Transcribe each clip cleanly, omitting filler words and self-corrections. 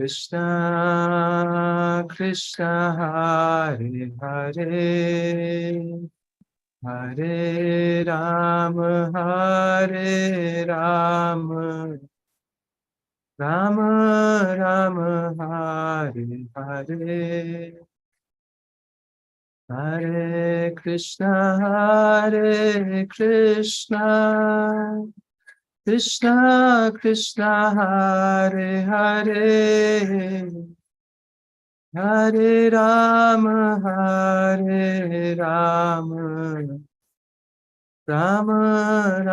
Krishna Krishna Hare Hare Hare Ram Hare Ram Ram Ram Hare Hare Hare Krishna Krishna Krishna Hare Hare Hare Ram Ram Ram Hare Hare Hare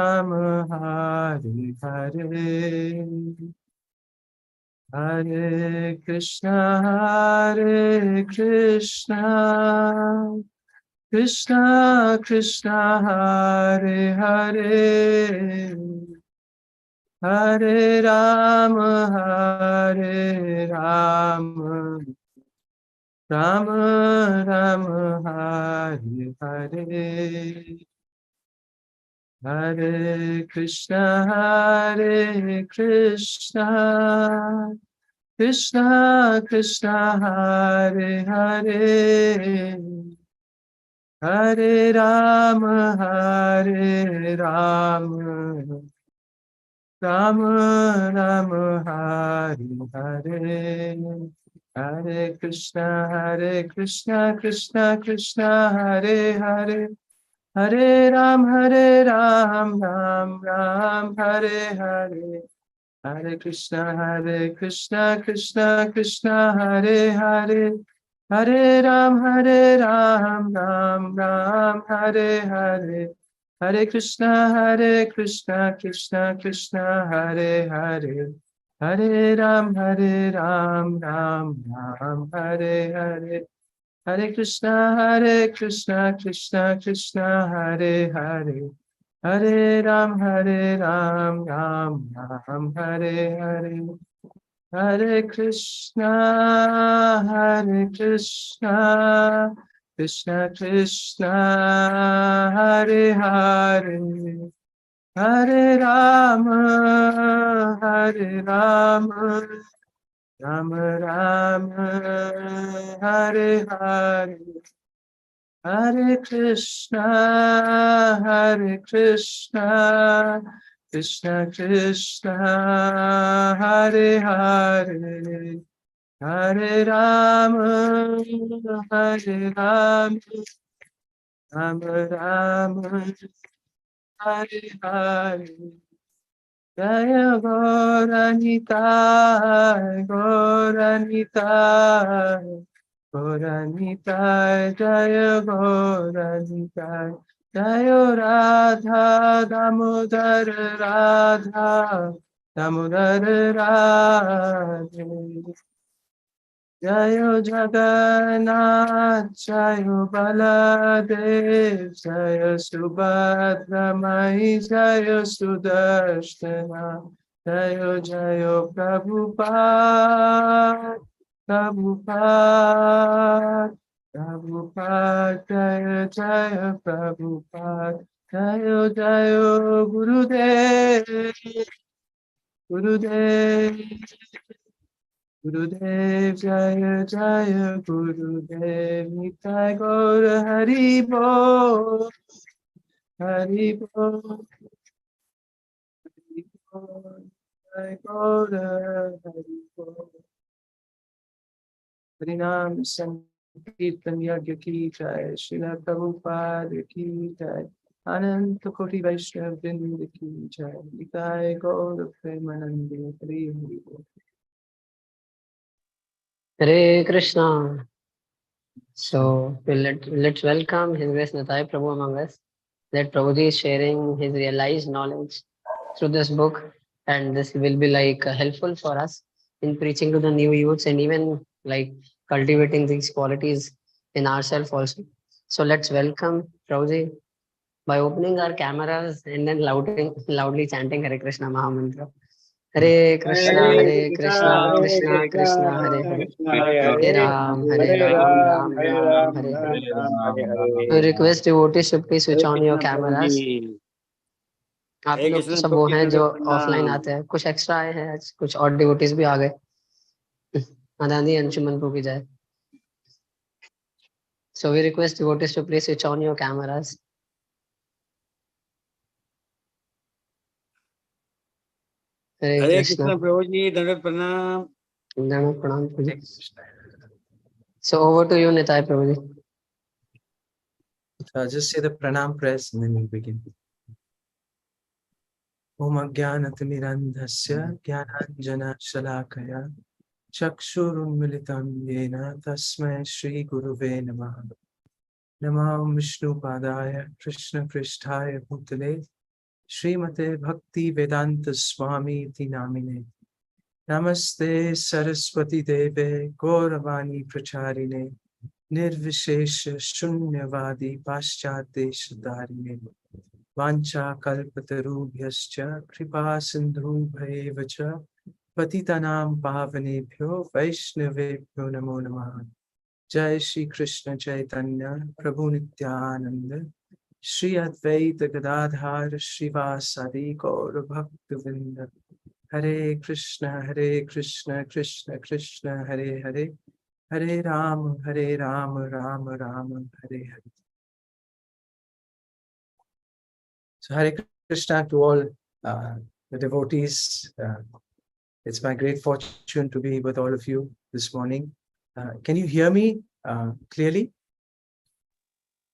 Krishna Krishna Krishna Hare Hare Hare Ram Ram Ram Hare Hare Hare Krishna Krishna Krishna Hare Hare Hare Ram Ram Ram Hare Hare Hare Krishna Krishna Krishna Hare Hare Hare Ram Ram Ram Hare Hare Hare Krishna Krishna Krishna Hare Hare Hare Ram Ram Ram Hare Hare Hare Krishna Krishna Hare Hare Hare Ram Ram Ram Hare Hare Hare Krishna Krishna Hare Hare Hare Ram Ram Hare Hare Hare Krishna Krishna Krishna Hare Hare Hare Ram Ram Ram Hare Hare Hare Krishna Krishna Krishna Hare Hare Hare Ram Ram Ram Hare Hare Jaya Gaura Nitai Gaura Nitai Jaya Gaura Nitai Jaya Radha Damodar Radhe Jayo Jagannath Jayo Baladev Jayo Subhadra Mai Jayo Sudarshana Jayo Prabhupada Jaya Prabhupada Jayo Gurudev Gurudev Jaya Gurudev Nitai Gaur Hari Bol Hari Bol Nitai Gaur Hari Bol Harinam Sankirtan Yagya Ki Jai Srila Prabhupada Ki Jai Ananta Koti Vaishnava Vrinda Ki Jai Nitai Gaur Premanande Hari Hari Bol Hare Krishna. So let's welcome His Grace Nitai Prabhu among us. That Prabhuji is sharing his realized knowledge through this book, and this will be like helpful for us in preaching to the new youths and even like cultivating these qualities in ourselves also. So let's welcome Prabhuji by opening our cameras and then loudly chanting Hare Krishna Mahamantra. Hare Krishna Krishna Krishna Hare Hare Hare Ram Ram Ram Hare Hare. I request devotees to please switch on your cameras. आप लोग तो सब वो हैं जो offline आते हैं, कुछ एक्स्ट्रा आए हैं, कुछ और डिवोटीज भी आ गए. Adani Anshuman Prabhu ki jai. So we request devotees to please switch on your cameras. Hare Hare Krishna. Krishna Prabhuji, Dandavat Pranam. Dandavat Pranam Prabhuji. So over to you, Nitai Prabhuji. So I'll just say the pranam prayers and then we'll begin. Om Ajnanatirandhasya Jnananjana Shalakaya Chakshurunmilitam Yena Tasmai Shri Guruve Namaha. Namam Vishnu Padaya Krishna Pristhaya Bhutale Srimate Bhakti Vedanta Swami Iti Namine. Namaste Saraswati Deve Gauravani Pracharine Nirvishesha Shunyavadi Paschateshadarine Vancha Kalpatarubhyascha Kripa Sindhu Bhaevacha Patitanam Pavanebhyo Vaishnavebhyo Namo Namaha. Jai Shri Krishna Chaitanya Prabhu Nityananda Shri Advaita Gadadhar Srivasadi Gaura Bhaktavinda. Hare Krishna Krishna Krishna Hare Hare Hare Rama Rama Rama Hare Hare. So Hare Krishna to all the devotees. It's my great fortune to be with all of you this morning. Can you hear me clearly?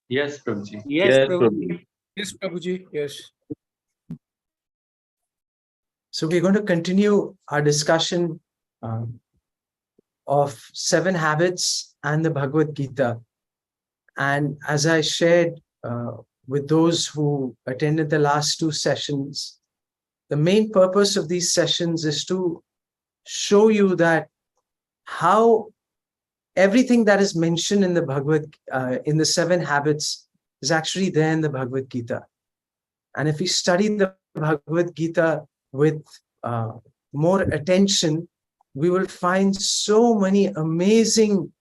Yes, Prabhuji. Yes, Prabhuji. Yes, Prabhuji. Yes. So we're going to continue our discussion of 7 habits and the Bhagavad Gita. And as I shared with those who attended the last 2 sessions, the main purpose of these sessions is to show you that how everything that is mentioned in the in the 7 habits is actually there in the Bhagavad Gita. And if we study the Bhagavad Gita with more attention, we will find so many amazing,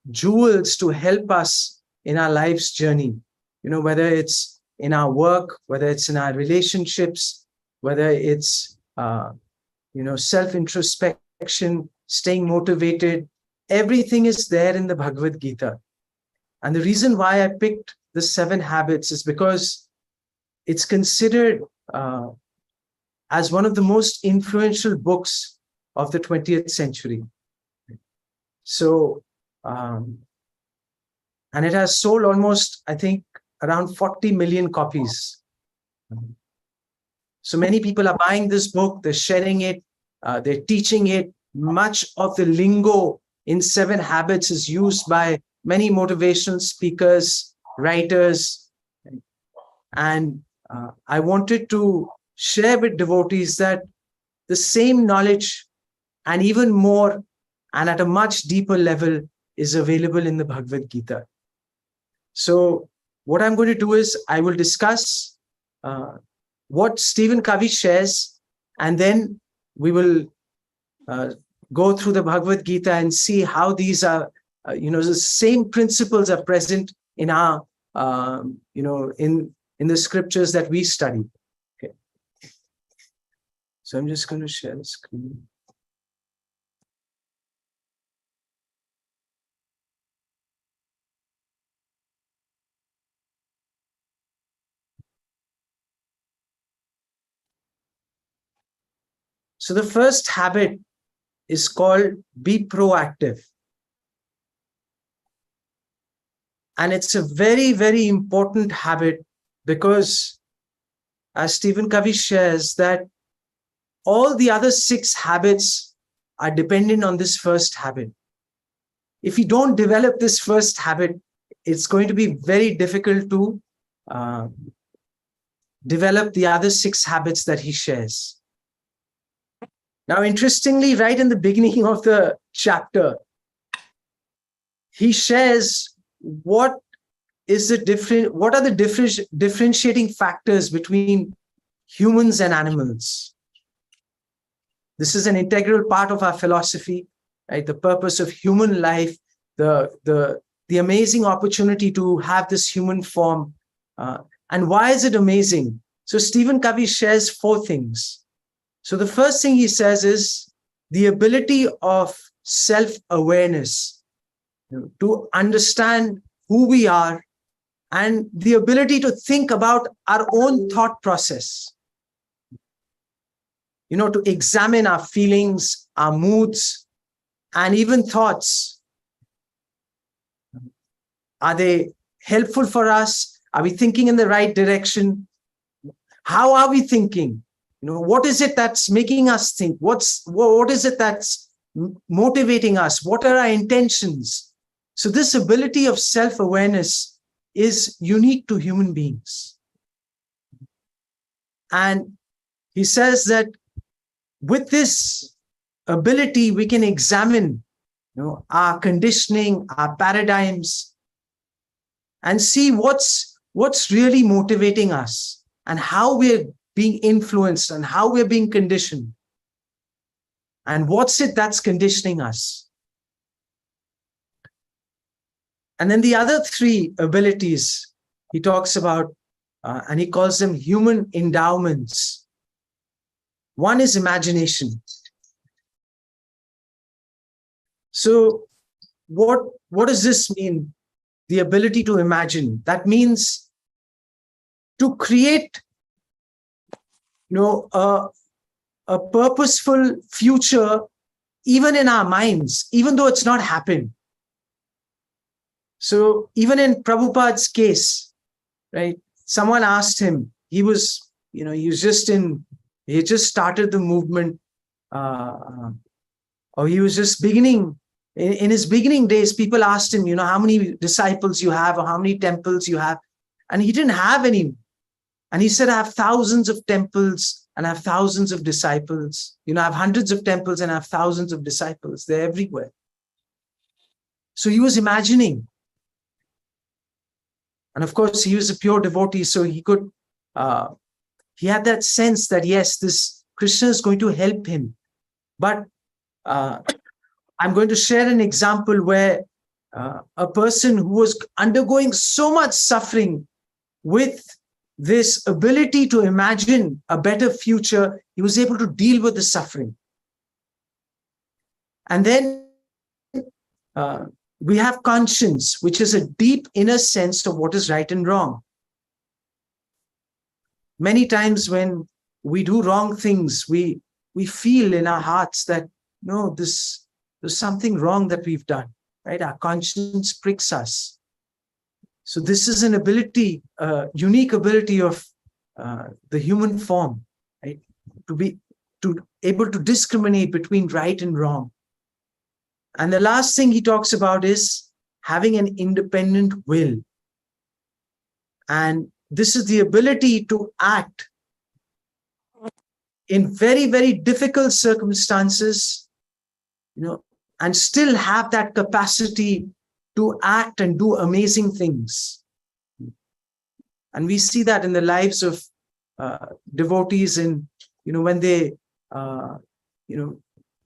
jewels to help us in our life's journey. Whether it's in our work, whether it's in our relationships, whether it's self-introspection, staying motivated, everything is there in the Bhagavad Gita. And the reason why I picked the 7 habits is because it's considered as one of the most influential books of the 20th century. So, and it has sold almost, I think, around 40 million copies. So many people are buying this book, they're sharing it, they're teaching it. Much of the lingo in 7 habits is used by many motivational speakers, writers. And I wanted to share with devotees that the same knowledge and even more and at a much deeper level is available in the Bhagavad Gita. So what I'm going to do is I will discuss what Stephen Covey shares, and then we will go through the Bhagavad Gita and see how these are, the same principles are present in our, in the scriptures that we study. Okay. So I'm just going to share the screen. So the first habit is called be proactive. And it's a very, very important habit because, as Stephen Covey shares, that all the other 6 habits are dependent on this first habit. If you don't develop this first habit, it's going to be very difficult to develop the other 6 habits that he shares. Now, interestingly, right in the beginning of the chapter, he shares what are the differentiating factors between humans and animals. This is an integral part of our philosophy, right? The purpose of human life, the amazing opportunity to have this human form. And why is it amazing? So Stephen Covey shares 4 things. So the first thing he says is the ability of self-awareness, to understand who we are, and the ability to think about our own thought process, to examine our feelings, our moods, and even thoughts. Are they helpful for us? Are we thinking in the right direction? How are we thinking? What is it that's making us think? What is it that's motivating us? What are our intentions? So this ability of self-awareness is unique to human beings. And he says that with this ability, we can examine our conditioning, our paradigms, and see what's really motivating us and how we're being influenced and how we're being conditioned. And what's it that's conditioning us? And then the other three abilities he talks about, and he calls them human endowments. One is imagination. So what does this mean? The ability to imagine. That means to create a purposeful future, even in our minds, even though it's not happened. So even in Prabhupada's case, right? Someone asked him, he just started the movement, or he was just beginning. In his beginning days, people asked him, how many disciples you have or how many temples you have. And he didn't have any. And he said, I have thousands of temples and I have thousands of disciples. I have hundreds of temples and I have thousands of disciples. They're everywhere. So he was imagining. And of course, he was a pure devotee. So he had that sense that, yes, this Krishna is going to help him. But I'm going to share an example where a person who was undergoing so much suffering, with this ability to imagine a better future, he was able to deal with the suffering. And then we have conscience, which is a deep inner sense of what is right and wrong. Many times when we do wrong things, we feel in our hearts that, no, there's something wrong that we've done, right? Our conscience pricks us. So this is an ability, unique ability of the human form, right? To be able to discriminate between right and wrong. And the last thing he talks about is having an independent will. And this is the ability to act in very, very difficult circumstances, and still have that capacity to act and do amazing things. And we see that in the lives of devotees, and when they,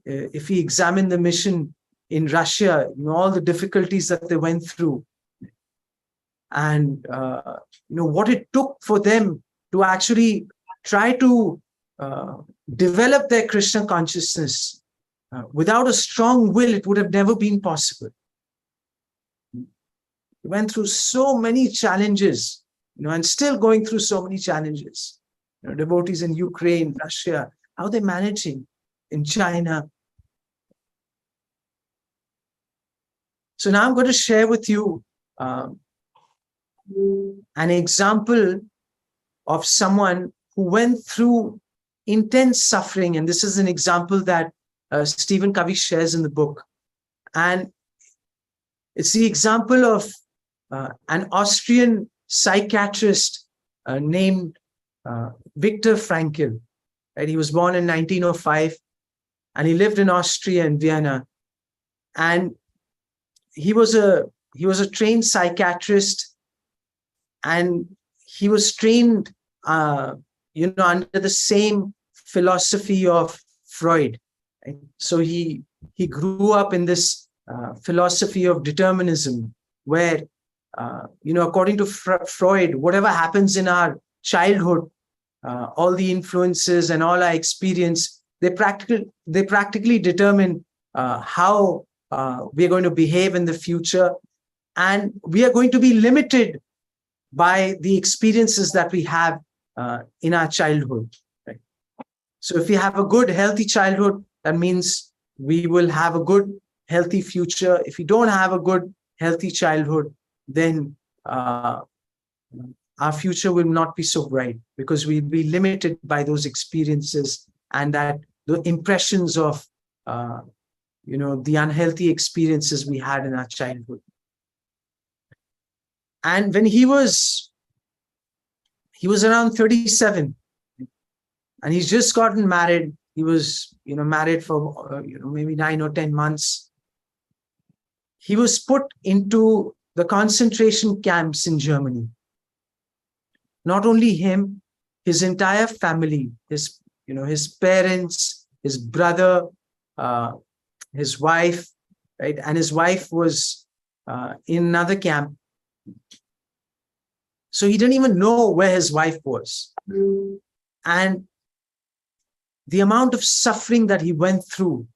if we examine the mission in Russia, all the difficulties that they went through, and what it took for them to actually try to develop their Krishna consciousness. Without a strong will, it would have never been possible. They went through so many challenges, and still going through so many challenges. Devotees in Ukraine, Russia, how they're managing in China. So now I'm going to share with you an example of someone who went through intense suffering. And this is an example that Stephen Covey shares in the book. And it's the example of an Austrian psychiatrist named Viktor Frankl. Right? He was born in 1905, and he lived in Austria and Vienna. And he was a trained psychiatrist, and he was trained under the same philosophy of Freud. Right? So he grew up in this philosophy of determinism, where according to Freud, whatever happens in our childhood, all the influences and all our experience they practically determine how we are going to behave in the future, and we are going to be limited by the experiences that we have in our childhood. Right? So if we have a good, healthy childhood, that means we will have a good, healthy future. If we don't have a good, healthy childhood, then our future will not be so bright, because we'll be limited by those experiences and that the impressions of the unhealthy experiences we had in our childhood. And when he was around 37, and he's just gotten married. He was married for maybe 9 or 10 months. He was put into the concentration camps in Germany. Not only him, his entire family, his parents, his brother, his wife, right? And his wife was in another camp. So he didn't even know where his wife was. And the amount of suffering that he went through,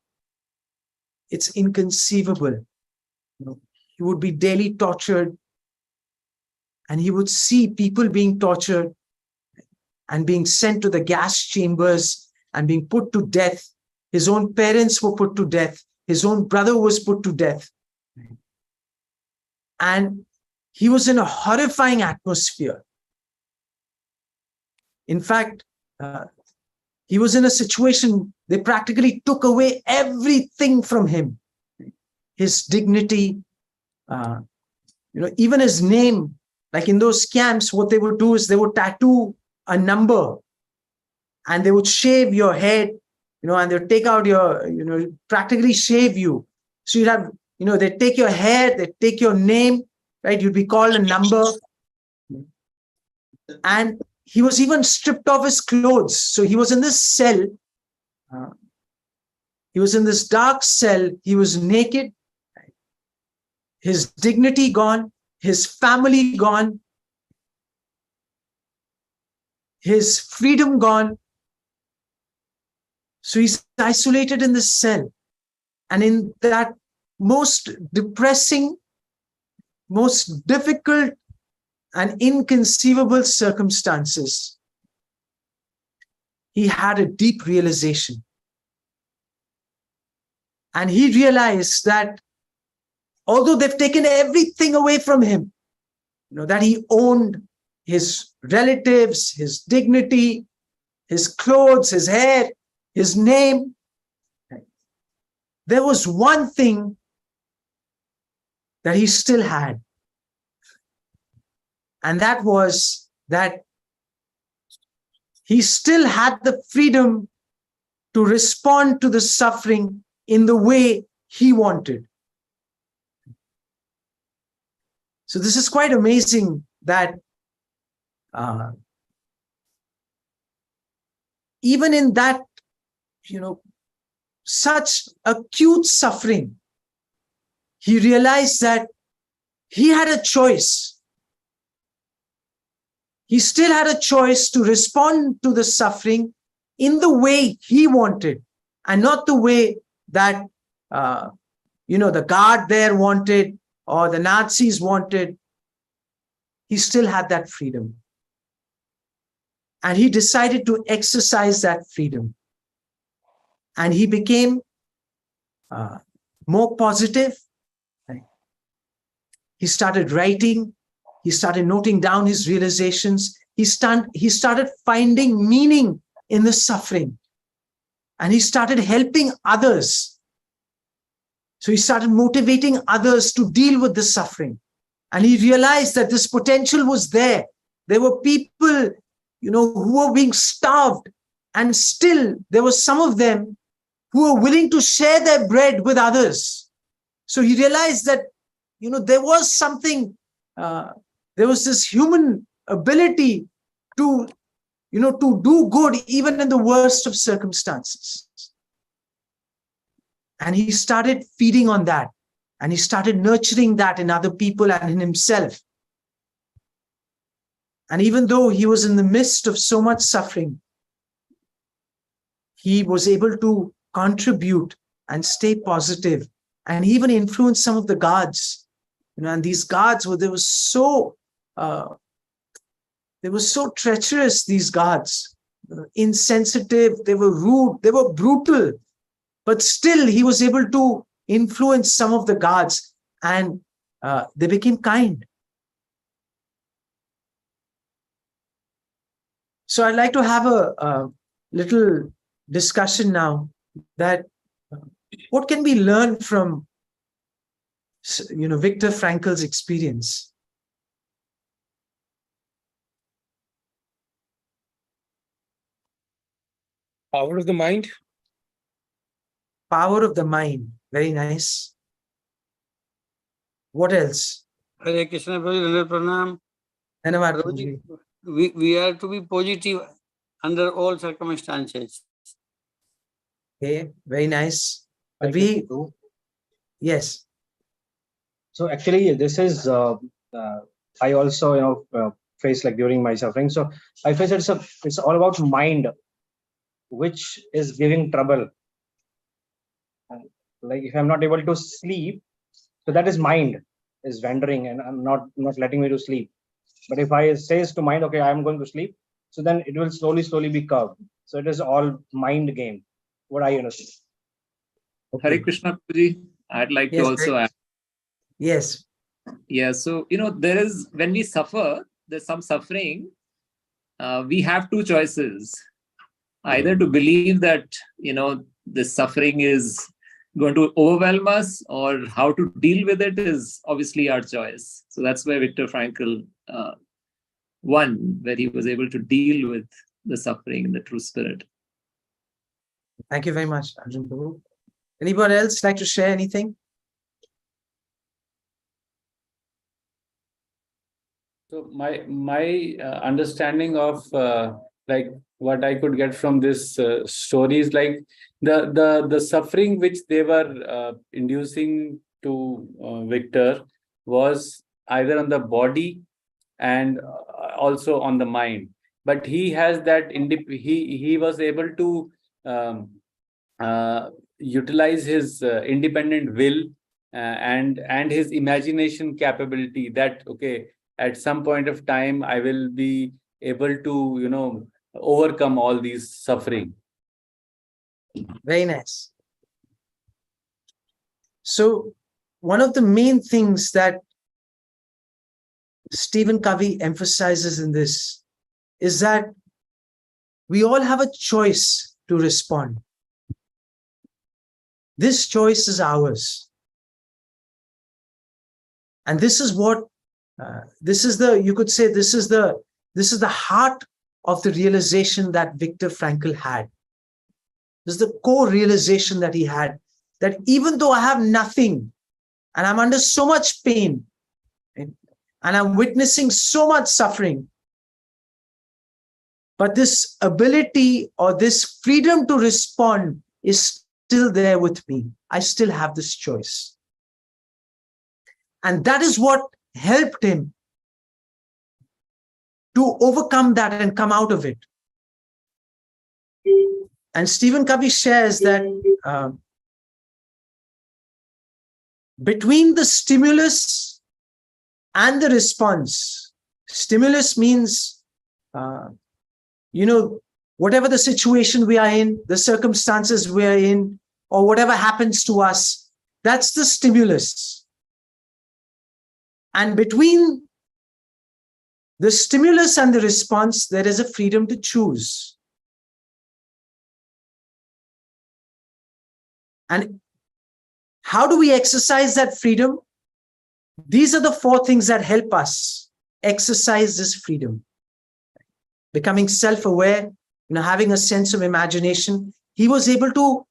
it's inconceivable. He would be daily tortured, and he would see people being tortured and being sent to the gas chambers and being put to death. His own parents were put to death. His own brother was put to death. And he was in a horrifying atmosphere. In fact, he was in a situation, they practically took away everything from him. His dignity, even his name. Like in those camps, what they would do is they would tattoo a number, and they would shave your head, and they would take out your, practically shave you. So you'd have, they take your hair, they take your name, right? You'd be called a number. And he was even stripped of his clothes. So he was in this cell. He was in this dark cell. He was naked. His dignity gone. His family gone. His freedom gone. So he's isolated in this cell. And in that most depressing, most difficult and inconceivable circumstances, he had a deep realization. And he realized that although they've taken everything away from him, that he owned his relatives, his dignity, his clothes, his hair, his name, there was one thing that he still had. And that was that he still had the freedom to respond to the suffering in the way he wanted. So this is quite amazing that even in that, such acute suffering, he realized that he had a choice. He still had a choice to respond to the suffering in the way he wanted, and not the way that, the guard there wanted or the Nazis wanted. He still had that freedom. And he decided to exercise that freedom. And he became more positive. Right? He started writing. He started noting down his realizations. He started finding meaning in the suffering. And he started helping others. So he started motivating others to deal with the suffering. And he realized that this potential was there. There were people, who were being starved. And still, there were some of them who were willing to share their bread with others. So he realized that, there was something, there was this human ability to do good even in the worst of circumstances. And he started feeding on that. And he started nurturing that in other people and in himself. And even though he was in the midst of so much suffering, he was able to contribute and stay positive, and even influence some of the gods. And these gods they were so treacherous. These gods, insensitive. They were rude. They were brutal. But still, he was able to influence some of the gods, and they became kind. So I'd like to have a little discussion now that what can we learn from Viktor Frankl's experience? Power of the mind. Power of the mind. Very nice. What else? Hare Krishna, Prabhuji, Pranam. Dhanavad, Prabhuji, we are to be positive under all circumstances. Okay, very nice. But Okay. yes. So actually, this is I also face like during my suffering. So I face it's all about mind, which is giving trouble. Like if I'm not able to sleep, so that is mind is wandering and I'm not letting me to sleep. But if I says to mind, okay, I'm going to sleep, so then it will slowly be curved. So it is all mind game. What I understand. Okay. Hare Krishna, Prabhuji. I'd like to also add. Yes. Yeah, so, there is, when we suffer, there's some suffering, we have two choices. Either to believe that, this suffering is going to overwhelm us, or how to deal with it is obviously our choice. So that's where Viktor Frankl won, where he was able to deal with the suffering in the true spirit. Thank you very much, Arjun Prabhu. Anybody else like to share anything? So my understanding of like what I could get from this story is like the suffering which they were inducing to Victor was either on the body and also on the mind. But he has that he was able to utilize his independent will and his imagination capability, that okay, at some point of time I will be able to overcome all these suffering. Very nice. So one of the main things that Stephen Covey emphasizes in this is that we all have a choice to respond. This choice is ours. And this is what, you could say, this is the heart of the realization that Viktor Frankl had. This is the core realization that he had, that even though I have nothing and I'm under so much pain and I'm witnessing so much suffering, but this ability or this freedom to respond is still there with me. I still have this choice. And that is what helped him to overcome that and come out of it. And Stephen Covey shares that between the stimulus and the response, stimulus means, whatever the situation we are in, the circumstances we are in, or whatever happens to us, that's the stimulus. And between the stimulus and the response, there is a freedom to choose. And how do we exercise that freedom? These are the 4 things that help us exercise this freedom. Becoming self-aware, having a sense of imagination. He was able to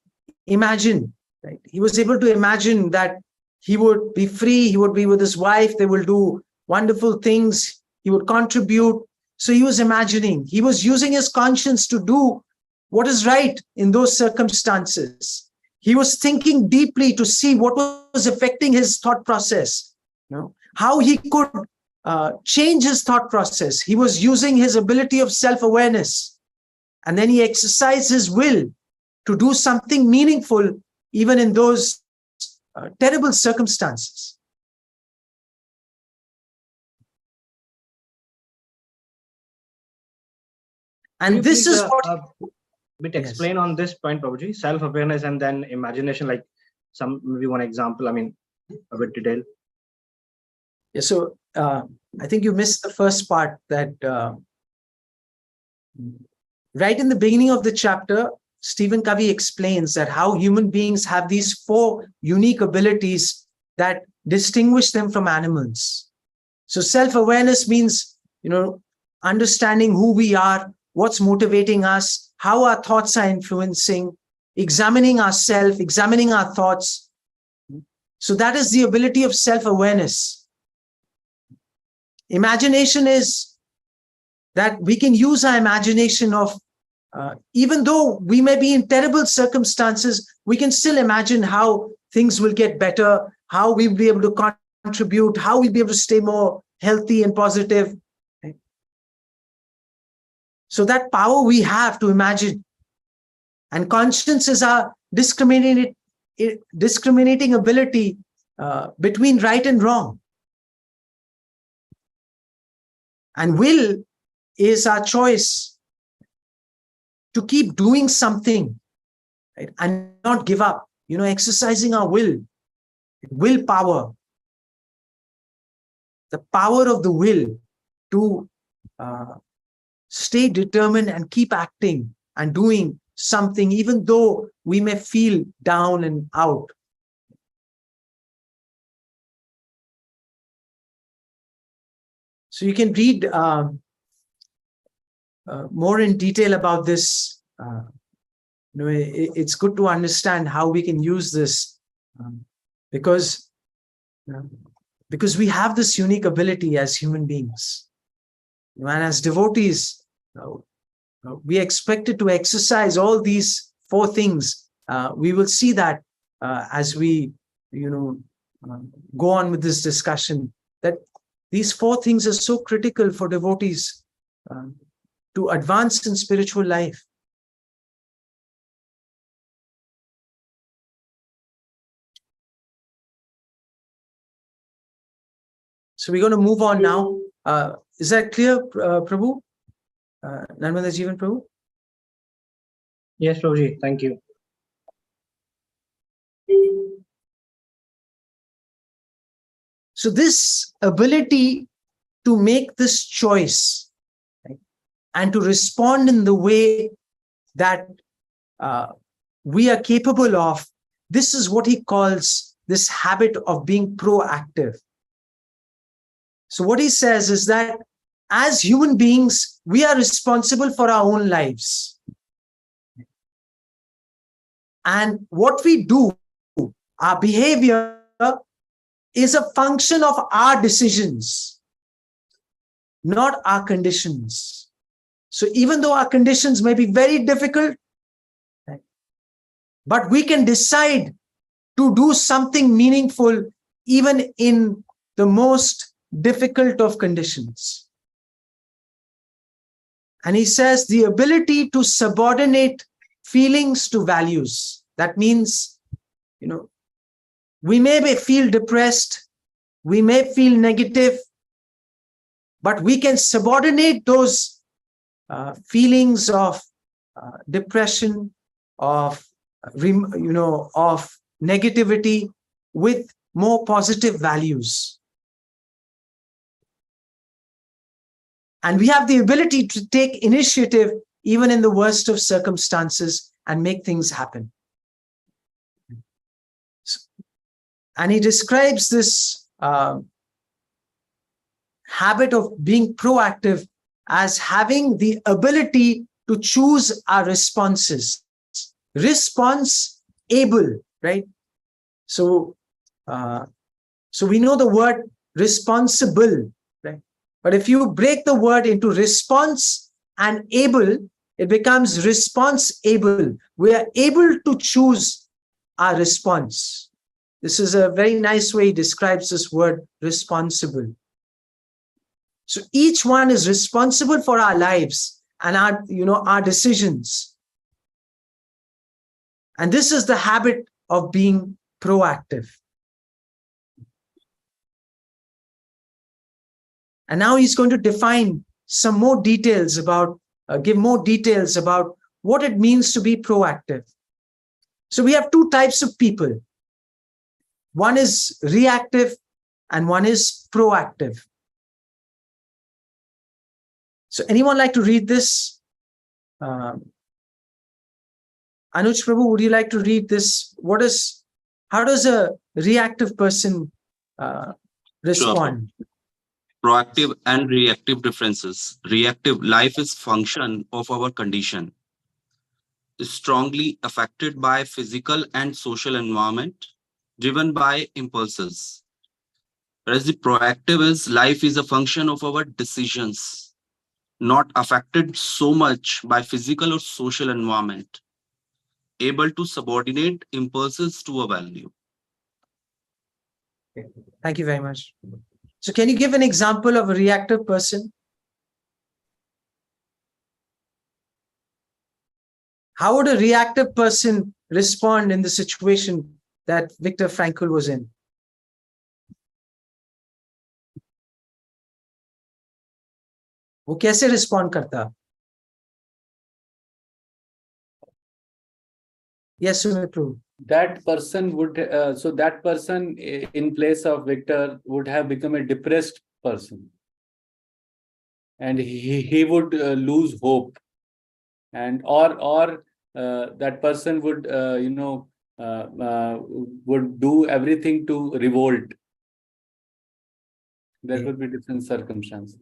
imagine, right? He was able to imagine that he would be free, he would be with his wife, they will do wonderful things, he would contribute. So he was imagining, he was using his conscience to do what is right in those circumstances. He was thinking deeply to see what was affecting his thought process, how he could change his thought process. He was using his ability of self-awareness. And then he exercised his will to do something meaningful, even in those terrible circumstances. And this is what explain on this point, Prabhuji, self-awareness and then imagination, like maybe one example, I mean, a bit detail. Yeah, so I think you missed the first part, that right in the beginning of the chapter, Stephen Covey explains that how human beings have these 4 unique abilities that distinguish them from animals. So self-awareness means, understanding who we are, what's motivating us, how our thoughts are influencing, examining ourselves, examining our thoughts. So that is the ability of self-awareness. Imagination is that we can use our imagination of, even though we may be in terrible circumstances, we can still imagine how things will get better, how we'll be able to contribute, how we'll be able to stay more healthy and positive. So that power we have to imagine. And conscience is our discriminating ability between right and wrong. And will is our choice to keep doing something, right, and not give up, exercising our willpower, the power of the will to stay determined and keep acting and doing something, even though we may feel down and out. So you can read more in detail about this. It's good to understand how we can use this, because we have this unique ability as human beings. And as devotees, we are expected to exercise all these 4 things. We will see that as we, go on with this discussion, that these 4 things are so critical for devotees to advance in spiritual life. So we're going to move on now. Is that clear, Prabhu? Narmada Jivan Prabhu? Yes, Prabhuji, thank you. So this ability to make this choice, right, and to respond in the way that we are capable of, this is what he calls this habit of being proactive. So what he says is that as human beings, we are responsible for our own lives. And what we do, our behavior, is a function of our decisions, not our conditions. So even though our conditions may be very difficult, right, but we can decide to do something meaningful even in the most difficult of conditions. And he says the ability to subordinate feelings to values. That means, we may feel depressed, we may feel negative, but we can subordinate those feelings of depression, of negativity with more positive values. And we have the ability to take initiative even in the worst of circumstances and make things happen. And he describes this habit of being proactive as having the ability to choose our responses. Response able, right? So we know the word responsible, right? But if you break the word into response and able, it becomes response able. We are able to choose our response. This is a very nice way he describes this word responsible. So each one is responsible for our lives and our decisions. And this is the habit of being proactive. And now he's going to define some more details about, give more details about what it means to be proactive. So we have two types of people. One is reactive and one is proactive. So anyone like to read this? Anuj Prabhu, would you like to read this? How does a reactive person respond? Sure. Proactive and reactive differences. Reactive life is function of our condition, is strongly affected by physical and social environment, driven by impulses. Whereas the proactive is life is a function of our decisions, not affected so much by physical or social environment, able to subordinate impulses to a value. Okay. Thank you very much. So can you give an example of a reactive person? How would a reactive person respond in the situation that Viktor Frankl was in? वो कैसे respond करता? Yes, Prabhu. That person would, so that person in place of Victor would have become a depressed person. And he would lose hope. And or that person would, would do everything to revolt. That would be different circumstances.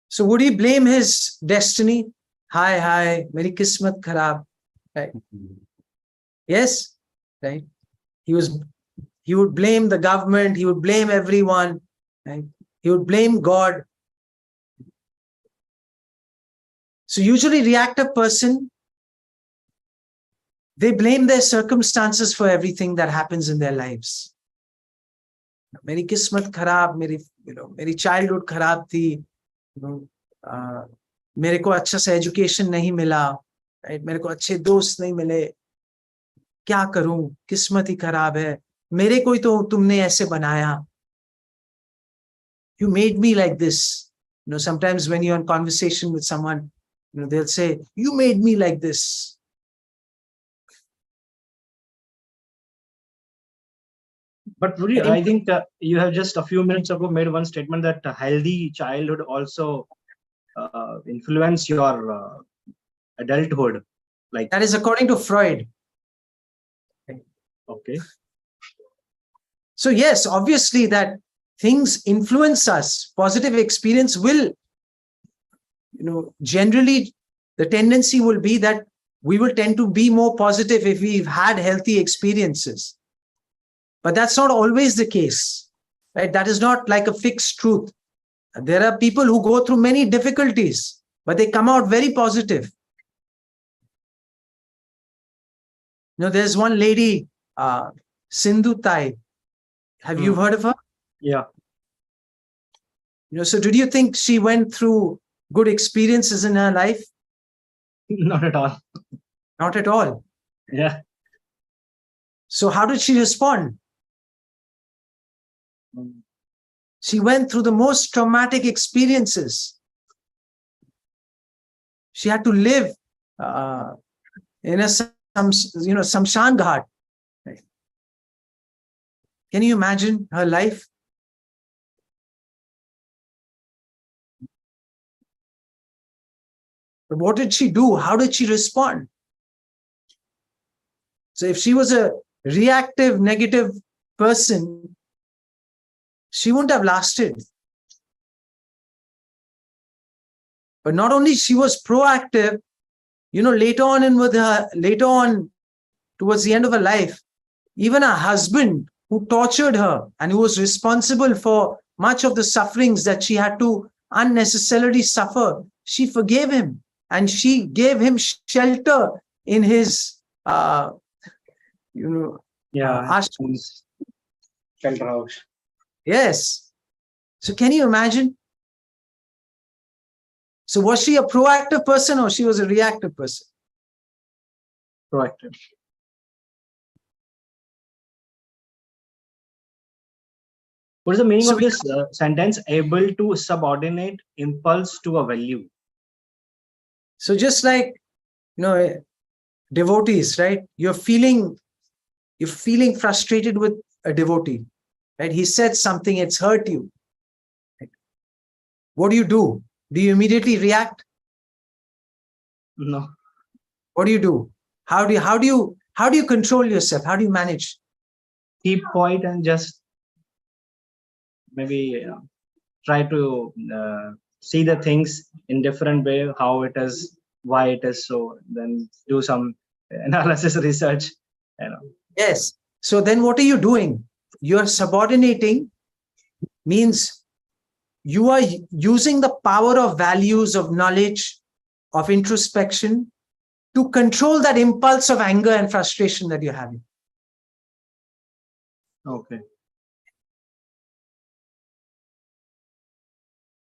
So would he blame his destiny? Hi, meri kismat kharab. Right? Yes, right? He would blame the government. He would blame everyone. Right? He would blame God. So usually reactive person, they blame their circumstances for everything that happens in their lives. Meri kismat kharab, meri childhood kharab thi. मेरे को अच्छा सा education नहीं मिला, right? मेरे को अच्छे दोस्त नहीं मिले, क्या करूं, किस्मत ही खराब है, मेरे को ही तो तुमने ऐसे बनाया. You made me like this. Sometimes when you're in conversation with someone, they'll say, you made me like this. But Rudy, I think you have just a few minutes ago made one statement that a healthy childhood also influence your adulthood. Like that is according to Freud. Okay. So yes, obviously that things influence us. Positive experience will, generally the tendency will be that we will tend to be more positive if we've had healthy experiences. But that's not always the case, right? That is not like a fixed truth. There are people who go through many difficulties, but they come out very positive. There's one lady, Sindhu Tai. Have you heard of her? Yeah. So did you think she went through good experiences in her life? Not at all. Not at all. Yeah. So how did she respond? She went through the most traumatic experiences. She had to live in some Shamshan Ghat. Can you imagine her life? But what did she do? How did she respond? So if she was a reactive, negative person, she wouldn't have lasted. But not only she was proactive, later on towards the end of her life, even her husband who tortured her and who was responsible for much of the sufferings that she had to unnecessarily suffer, she forgave him and she gave him shelter in his, ashram. Shelter house. Yes. So can you imagine? So was she a proactive person or she was a reactive person? Proactive. What is the meaning So of this sentence? Able to subordinate impulse to a value. So just like, devotees, right? You're feeling frustrated with a devotee, right? He said something, it's hurt you. Right? What do? Do you immediately react? No. What do? How do you control yourself? How do you manage? Keep quiet and just maybe try to see the things in different way, how it is, why it is so, then do some analysis research. Yes. So then what are you doing? You're subordinating, means you are using the power of values, of knowledge, of introspection to control that impulse of anger and frustration that you're having. Okay.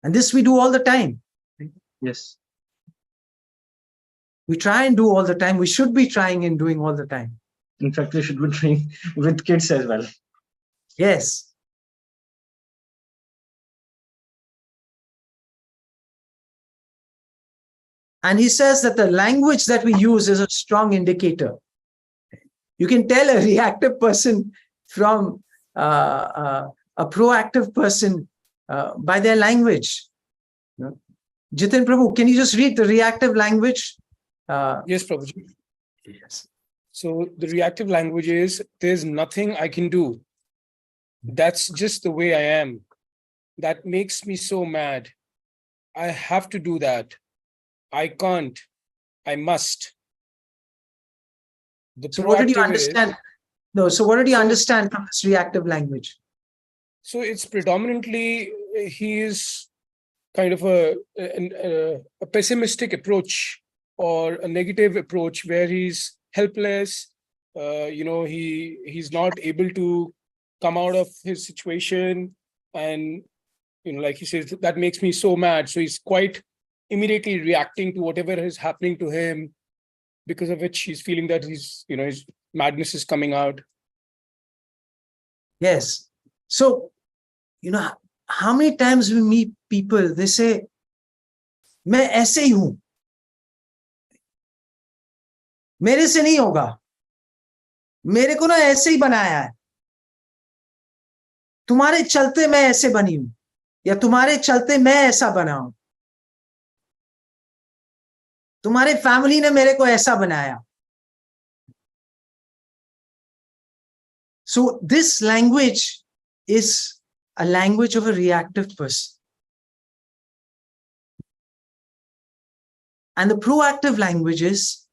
And this we do all the time. Yes. We try and do all the time. We should be trying and doing all the time. In fact, we should be doing with kids as well. Yes. And he says that the language that we use is a strong indicator. You can tell a reactive person from a proactive person by their language. Jitin Prabhu, can you just read the reactive language? Yes, Prabhuji. Yes. So the reactive language is, there's nothing I can do. That's just the way I am. That makes me so mad. I have to do that. I can't. I must. So what did you understand? So what did you understand from this reactive language? So it's predominantly, he is kind of a pessimistic approach or a negative approach where he's helpless. He's not able to come out of his situation, and like he says, that makes me so mad. So he's quite immediately reacting to whatever is happening to him, because of which he's feeling that his madness is coming out. Yes. So, how many times we meet people, they say, मैं ऐसे ही हूं, मेरे से नहीं होगा, मेरे को ना ऐसे ही बनाया है, तुम्हारे चलते मैं ऐसे बनी हूं, या तुम्हारे चलते मैं ऐसा बना हूं, तुम्हारे फैमिली ने मेरे को ऐसा बनाया. So this language is a language of a reactive person. And the proactive language is,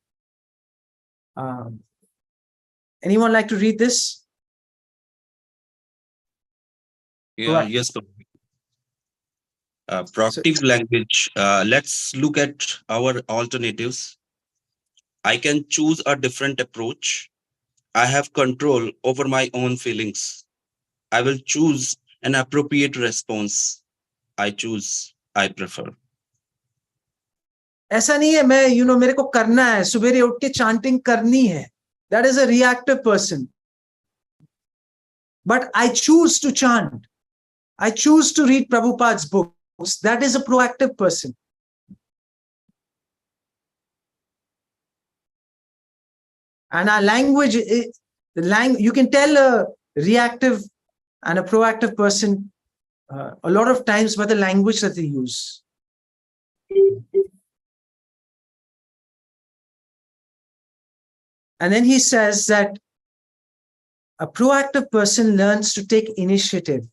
anyone like to read this? Yeah, yes. Proactive language. Let's look at our alternatives. I can choose a different approach. I have control over my own feelings. I will choose an appropriate response. I choose. I prefer. ऐसा नहीं है मैं मेरे को करना है, सुबह उठ के chanting करनी है. That is a reactive person. But I choose to chant. I choose to read Prabhupada's books. That is a proactive person. And our language, you can tell a reactive and a proactive person a lot of times by the language that they use. And then he says that a proactive person learns to take initiative.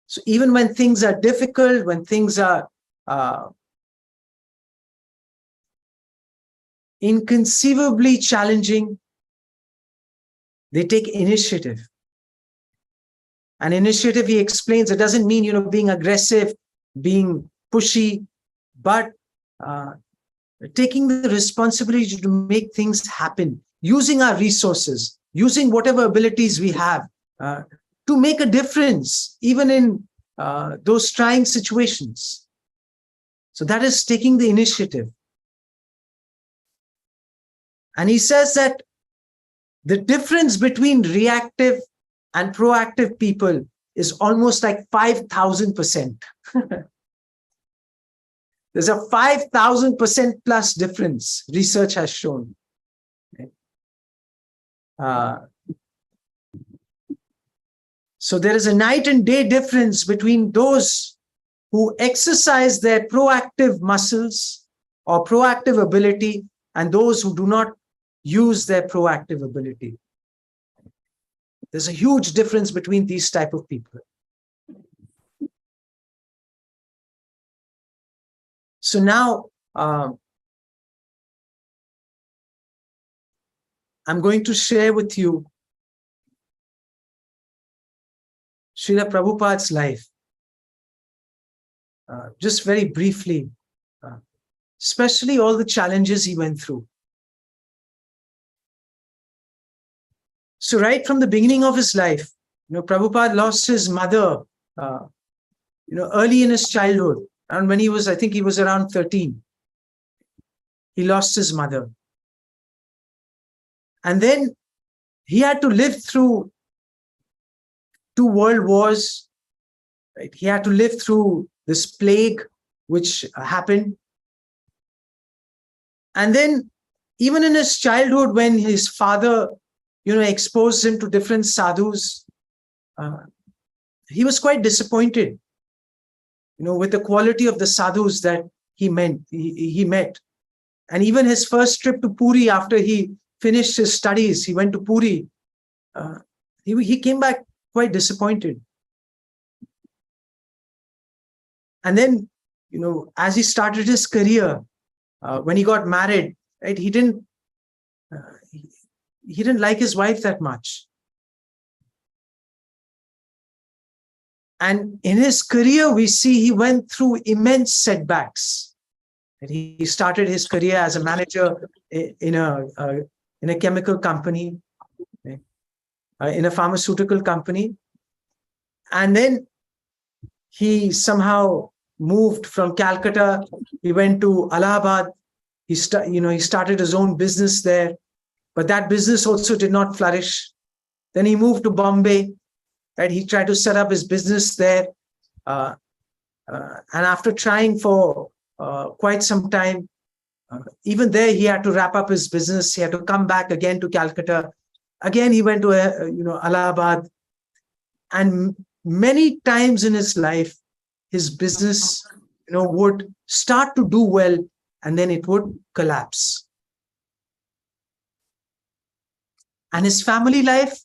So even when things are difficult, when things are inconceivably challenging, they take initiative. And initiative, he explains, it doesn't mean, being aggressive, being pushy, but taking the responsibility to make things happen, using our resources, using whatever abilities we have to make a difference, even in those trying situations. So that is taking the initiative. And he says that the difference between reactive and proactive people is almost like 5,000%. There's a 5,000% plus difference, research has shown. So there is a night and day difference between those who exercise their proactive muscles or proactive ability and those who do not use their proactive ability. There's a huge difference between these type of people. So now, I'm going to share with you Srila Prabhupada's life. Just very briefly, especially all the challenges he went through. So right from the beginning of his life, Prabhupada lost his mother, early in his childhood. And when he was, I think he was around 13, he lost his mother. And then he had to live through 2 world wars. Right? He had to live through this plague which happened. And then even in his childhood, when his father, exposed him to different sadhus, he was quite disappointed, with the quality of the sadhus that he met. And even his first trip to Puri, after he finished his studies, he went to Puri. He came back quite disappointed. And then, as he started his career, when he got married, right, he didn't like his wife that much. And in his career, we see he went through immense setbacks. He started his career as a manager in a chemical company, in a pharmaceutical company. And then he somehow moved from Calcutta. He went to Allahabad. He started his own business there, but that business also did not flourish. Then he moved to Bombay. Right? He tried to set up his business there. And after trying for quite some time, even there he had to wrap up his business. He had to come back again to Calcutta. Again, he went to Allahabad. And many times in his life, his business would start to do well, and then it would collapse. And his family life,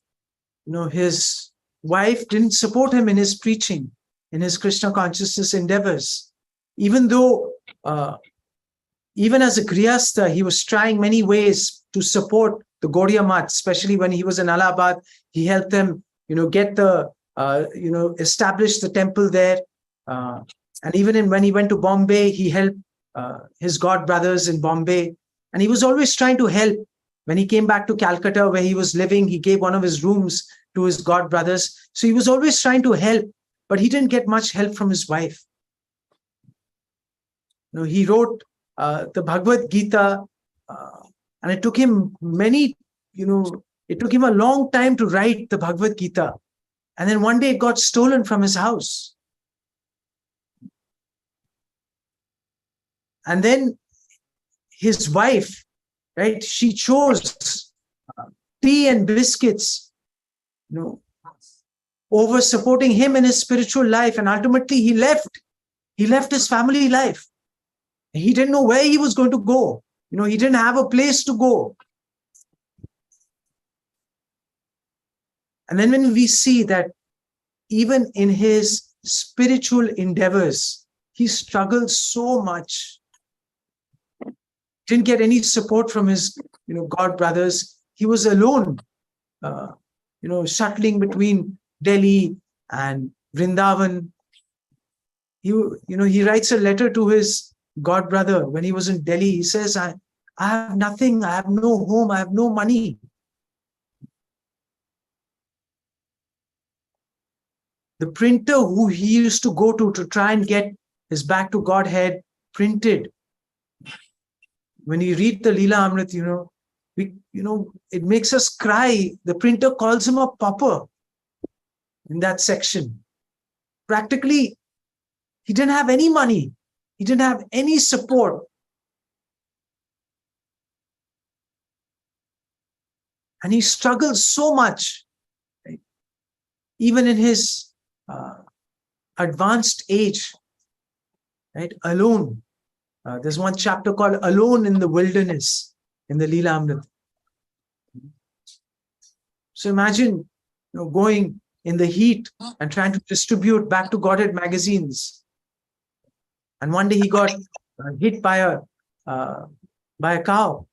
his wife didn't support him in his preaching, in his Krishna consciousness endeavors. Even though, even as a Grihastha, he was trying many ways to support the Gaudiya Math, especially when he was in Allahabad. He helped them, get the, establish the temple there. And even when he went to Bombay, he helped his god brothers in Bombay. And he was always trying to help. When he came back to Calcutta, where he was living, he gave one of his rooms to his god brothers. So he was always trying to help, but he didn't get much help from his wife. He wrote the Bhagavad Gita, and it took him it took him a long time to write the Bhagavad Gita. And then one day it got stolen from his house. And then his wife, right, she chose tea and biscuits, over supporting him in his spiritual life. And ultimately he left his family life. He didn't know where he was going to go. He didn't have a place to go. And then when we see that even in his spiritual endeavors, he struggled so much. Didn't get any support from his, god brothers. He was alone, shuttling between Delhi and Vrindavan. He writes a letter to his god brother when he was in Delhi. He says, I have nothing. I have no home. I have no money. The printer who he used to go to try and get his Back to Godhead printed. When you read the Leela Amrit, it makes us cry. The printer calls him a pauper in that section. Practically, he didn't have any money. He didn't have any support. And he struggled so much, right? Even in his advanced age, right? Alone. There's one chapter called Alone in the Wilderness in the Leela Amrit. So imagine going in the heat and trying to distribute back to Godhead magazines. And one day he got hit by a cow,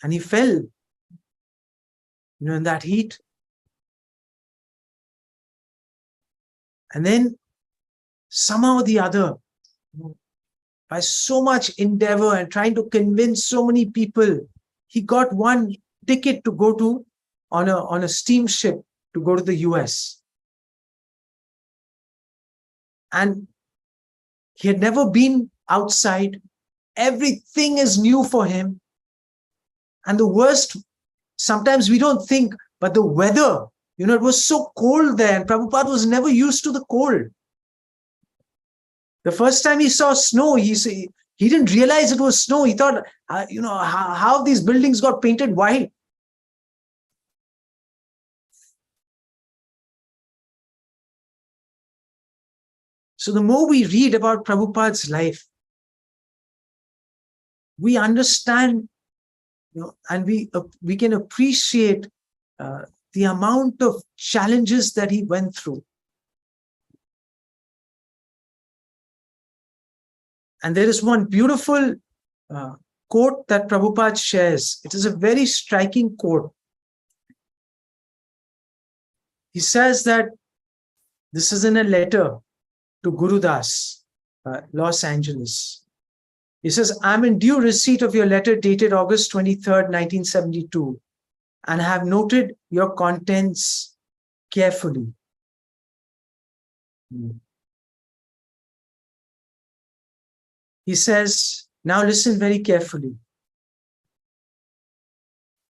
and he fell, in that heat. And then somehow or the other, by so much endeavor and trying to convince so many people, he got one ticket to go to on a steamship to go to the US. And he had never been outside. Everything is new for him. And the worst, sometimes we don't think, but the weather, it was so cold there, and Prabhupada was never used to the cold. The first time he saw snow, he didn't realize it was snow. He thought, how these buildings got painted white. So the more we read about Prabhupada's life, we understand, and we can appreciate the amount of challenges that he went through. And there is one beautiful quote that Prabhupada shares. It is a very striking quote. He says that this is in a letter to Guru Das, Los Angeles. He says, I'm in due receipt of your letter dated August 23rd, 1972, and have noted your contents carefully. He says, now listen very carefully.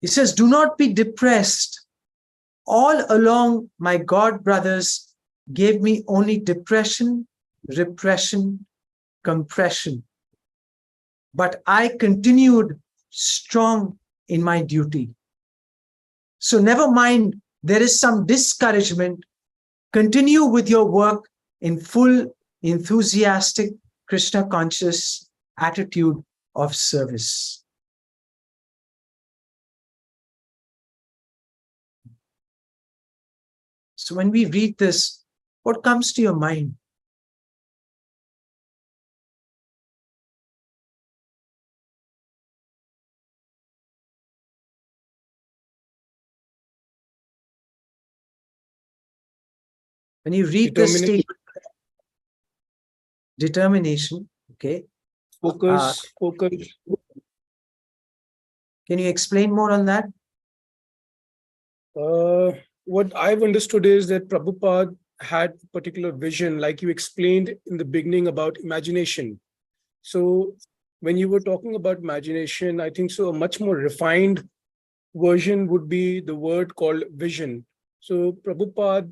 He says, do not be depressed. All along, my God brothers gave me only depression, repression, compression. But I continued strong in my duty. So never mind, there is some discouragement. Continue with your work in full, enthusiastic, Krishna conscious attitude of service. So when we read this, what comes to your mind? When you read this statement, determination, okay. Focus. Can you explain more on that? What I've understood is that Prabhupada had a particular vision, like you explained in the beginning about imagination. So when you were talking about imagination, I think so a much more refined version would be the word called vision. So Prabhupada,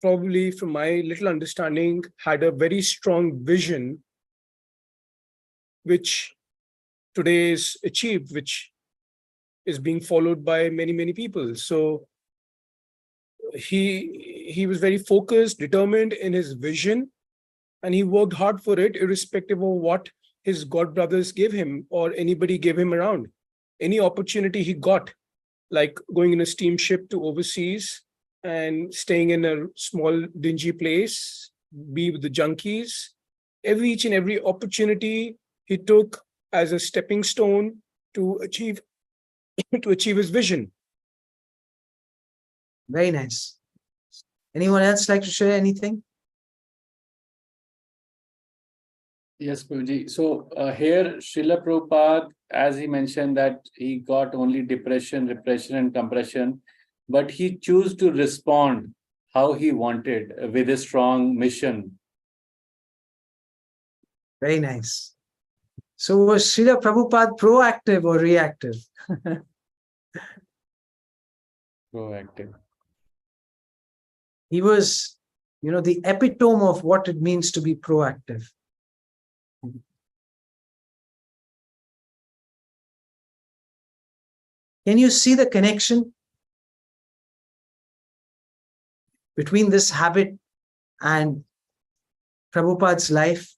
probably from my little understanding, had a very strong vision, which today is achieved, which is being followed by many, many people. So he was very focused, determined in his vision, and he worked hard for it, irrespective of what his god brothers gave him or anybody gave him around. Any opportunity he got, like going in a steamship to overseas and staying in a small dingy place, be with the junkies, each and every opportunity he took as a stepping stone to achieve his vision. Very nice. Anyone else like to share anything? Yes, Prabhuji. So here, Srila Prabhupada, as he mentioned that he got only depression, repression, and compression, but he chose to respond how he wanted with a strong mission. Very nice. So was Srila Prabhupada proactive or reactive? Proactive. He was, the epitome of what it means to be proactive. Can you see the connection between this habit and Prabhupada's life?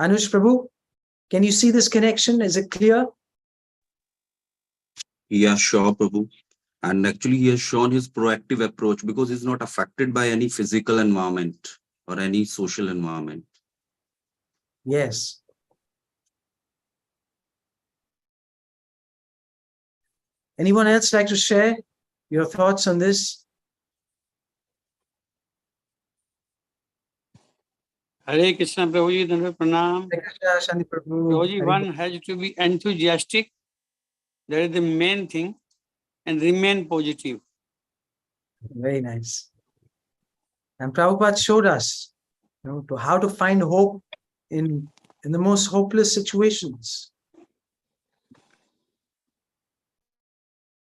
Anush Prabhu, can you see this connection? Is it clear? Yeah, sure, Prabhu. And actually, he has shown his proactive approach because he's not affected by any physical environment or any social environment. Yes. Anyone else like to share your thoughts on this? Hare Krishna, Prabhuji, Dhanva Pranam. Hare Krishna, Shanti Prabhu. Prabhuji, Hare one has to be enthusiastic. That is the main thing. And remain positive. Very nice. And Prabhupada showed us, to how to find hope in the most hopeless situations.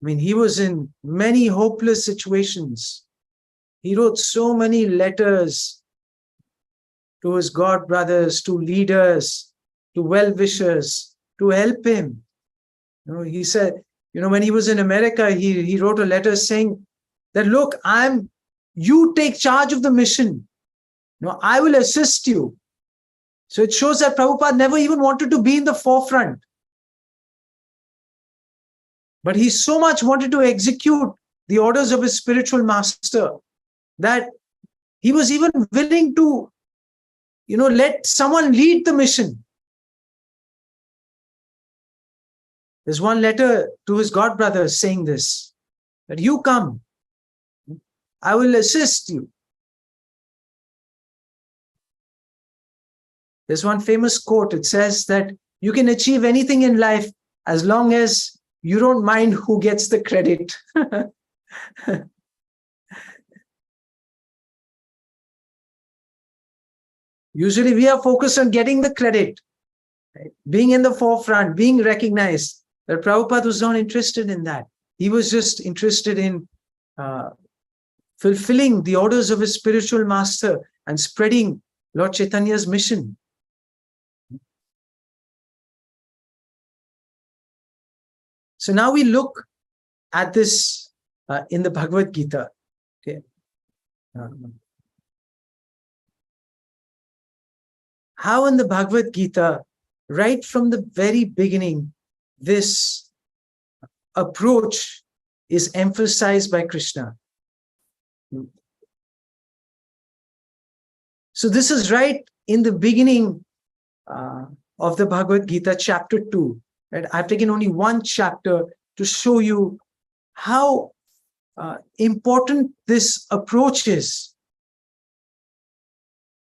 I mean, he was in many hopeless situations. He wrote so many letters to his god brothers, to leaders, to well-wishers, to help him. He said, when he was in America, he wrote a letter saying that, look, you take charge of the mission. I will assist you. So it shows that Prabhupada never even wanted to be in the forefront. But he so much wanted to execute the orders of his spiritual master that he was even willing to, let someone lead the mission. There's one letter to his god brothers saying this, that you come, I will assist you. There's one famous quote. It says that you can achieve anything in life as long as you don't mind who gets the credit. Usually we are focused on getting the credit, right? Being in the forefront, being recognized. But Prabhupada was not interested in that. He was just interested in fulfilling the orders of his spiritual master and spreading Lord Chaitanya's mission. So now we look at this in the Bhagavad Gita. Okay. How in the Bhagavad Gita, right from the very beginning, this approach is emphasized by Krishna. So this is right in the beginning of the Bhagavad Gita, chapter 2. Right? I've taken only one chapter to show you how important this approach is,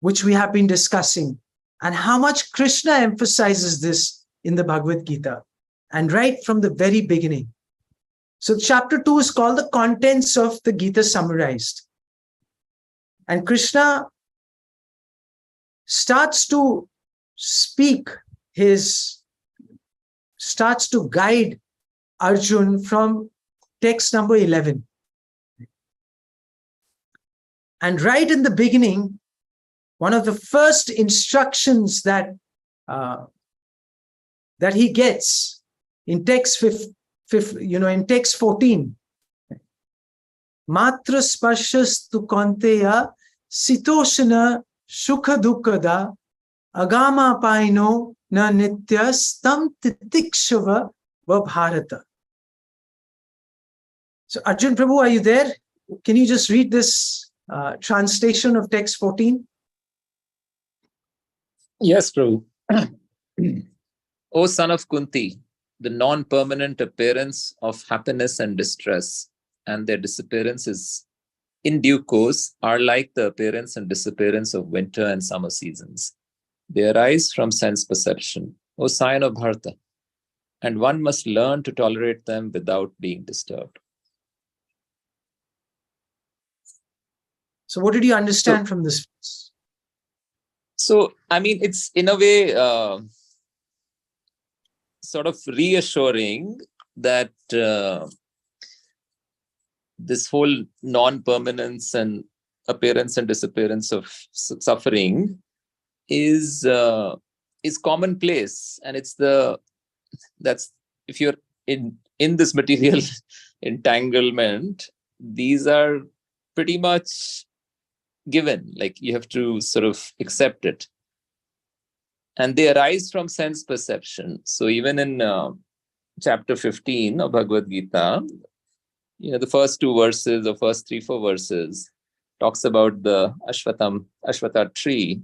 which we have been discussing, and how much Krishna emphasizes this in the Bhagavad Gita, and right from the very beginning. So chapter 2 is called the contents of the Gita summarized. And Krishna starts to guide Arjun from text number 11. And right in the beginning, one of the first instructions that he gets in text 14, Matra sparshas tu konteya sitoshana sukha dukkada agama paino na nitya stam titikshava va bharata. So Arjun Prabhu, are you there? Can you just read this translation of text 14? Yes, Prabhu. O son of Kunti, the non-permanent appearance of happiness and distress and their disappearances in due course are like the appearance and disappearance of winter and summer seasons. They arise from sense perception, O scion of Bharata, and one must learn to tolerate them without being disturbed. So what did you understand from this? So, I mean, it's in a way sort of reassuring that this whole non-permanence and appearance and disappearance of suffering is commonplace, and that's if you're in this material entanglement, these are pretty much given, like you have to sort of accept it, and they arise from sense perception. So even in chapter 15 of Bhagavad Gita, the first 2 verses or first 3-4 verses talks about the Ashwatha tree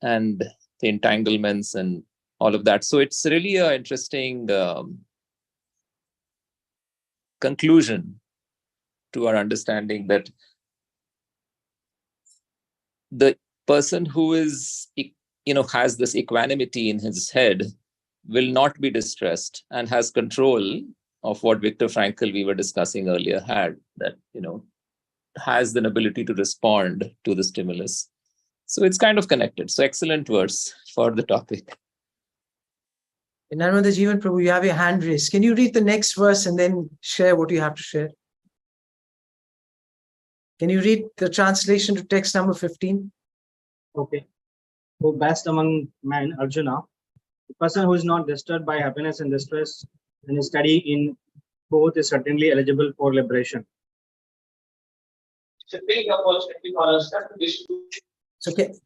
and the entanglements and all of that. So it's really an interesting conclusion to our understanding that the person who is, has this equanimity in his head will not be distressed and has control of what Viktor Frankl, we were discussing earlier, had, that, has an ability to respond to the stimulus. So it's kind of connected. So excellent verse for the topic. Narmada Jeevan Prabhu, you have your hand raised. Can you read the next verse and then share what you have to share? Can you read the translation to text number 15? Okay. So best among men, Arjuna, the person who is not disturbed by happiness and distress and is steady in both is certainly eligible for liberation. So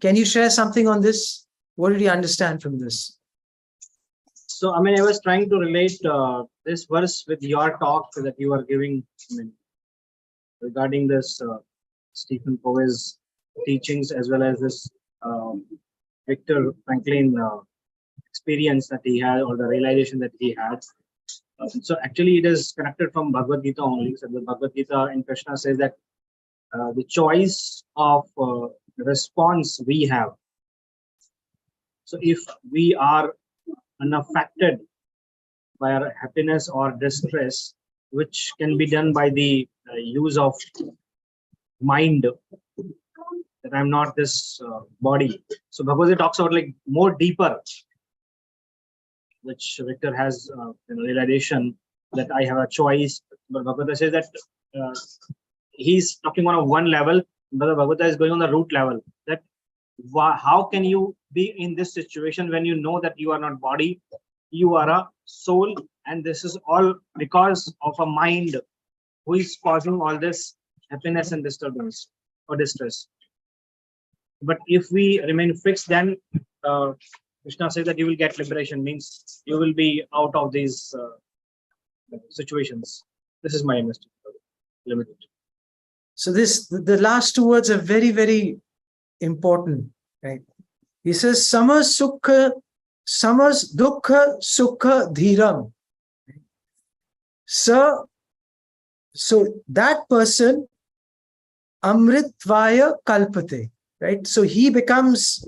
can you share something on this? What did you understand from this? So, I was trying to relate this verse with your talk that you are giving regarding this Stephen Covey's teachings, as well as this Viktor Frankl experience that he had, or the realization that he had. So actually it is connected from Bhagavad Gita only. So the Bhagavad Gita in Krishna says that the choice of response we have. So if we are unaffected by our happiness or distress, which can be done by the use of mind, that I'm not this body. So Bhagavad Gita talks about like more deeper, which Victor has realization that I have a choice. But Bhagavad Gita says that he's talking on a one level, but Bhagavad Gita is going on the root level. That how can you be in this situation when you know that you are not body, you are a soul, and this is all because of a mind who is causing all this happiness and disturbance or distress. But if we remain fixed, then Krishna says that you will get liberation, means you will be out of these situations. This is my understanding. Limited. So the last 2 words are very, very important, right? He says, Samas dukkha sukha dhiram. So that person, amritvaya kalpate, right? So he becomes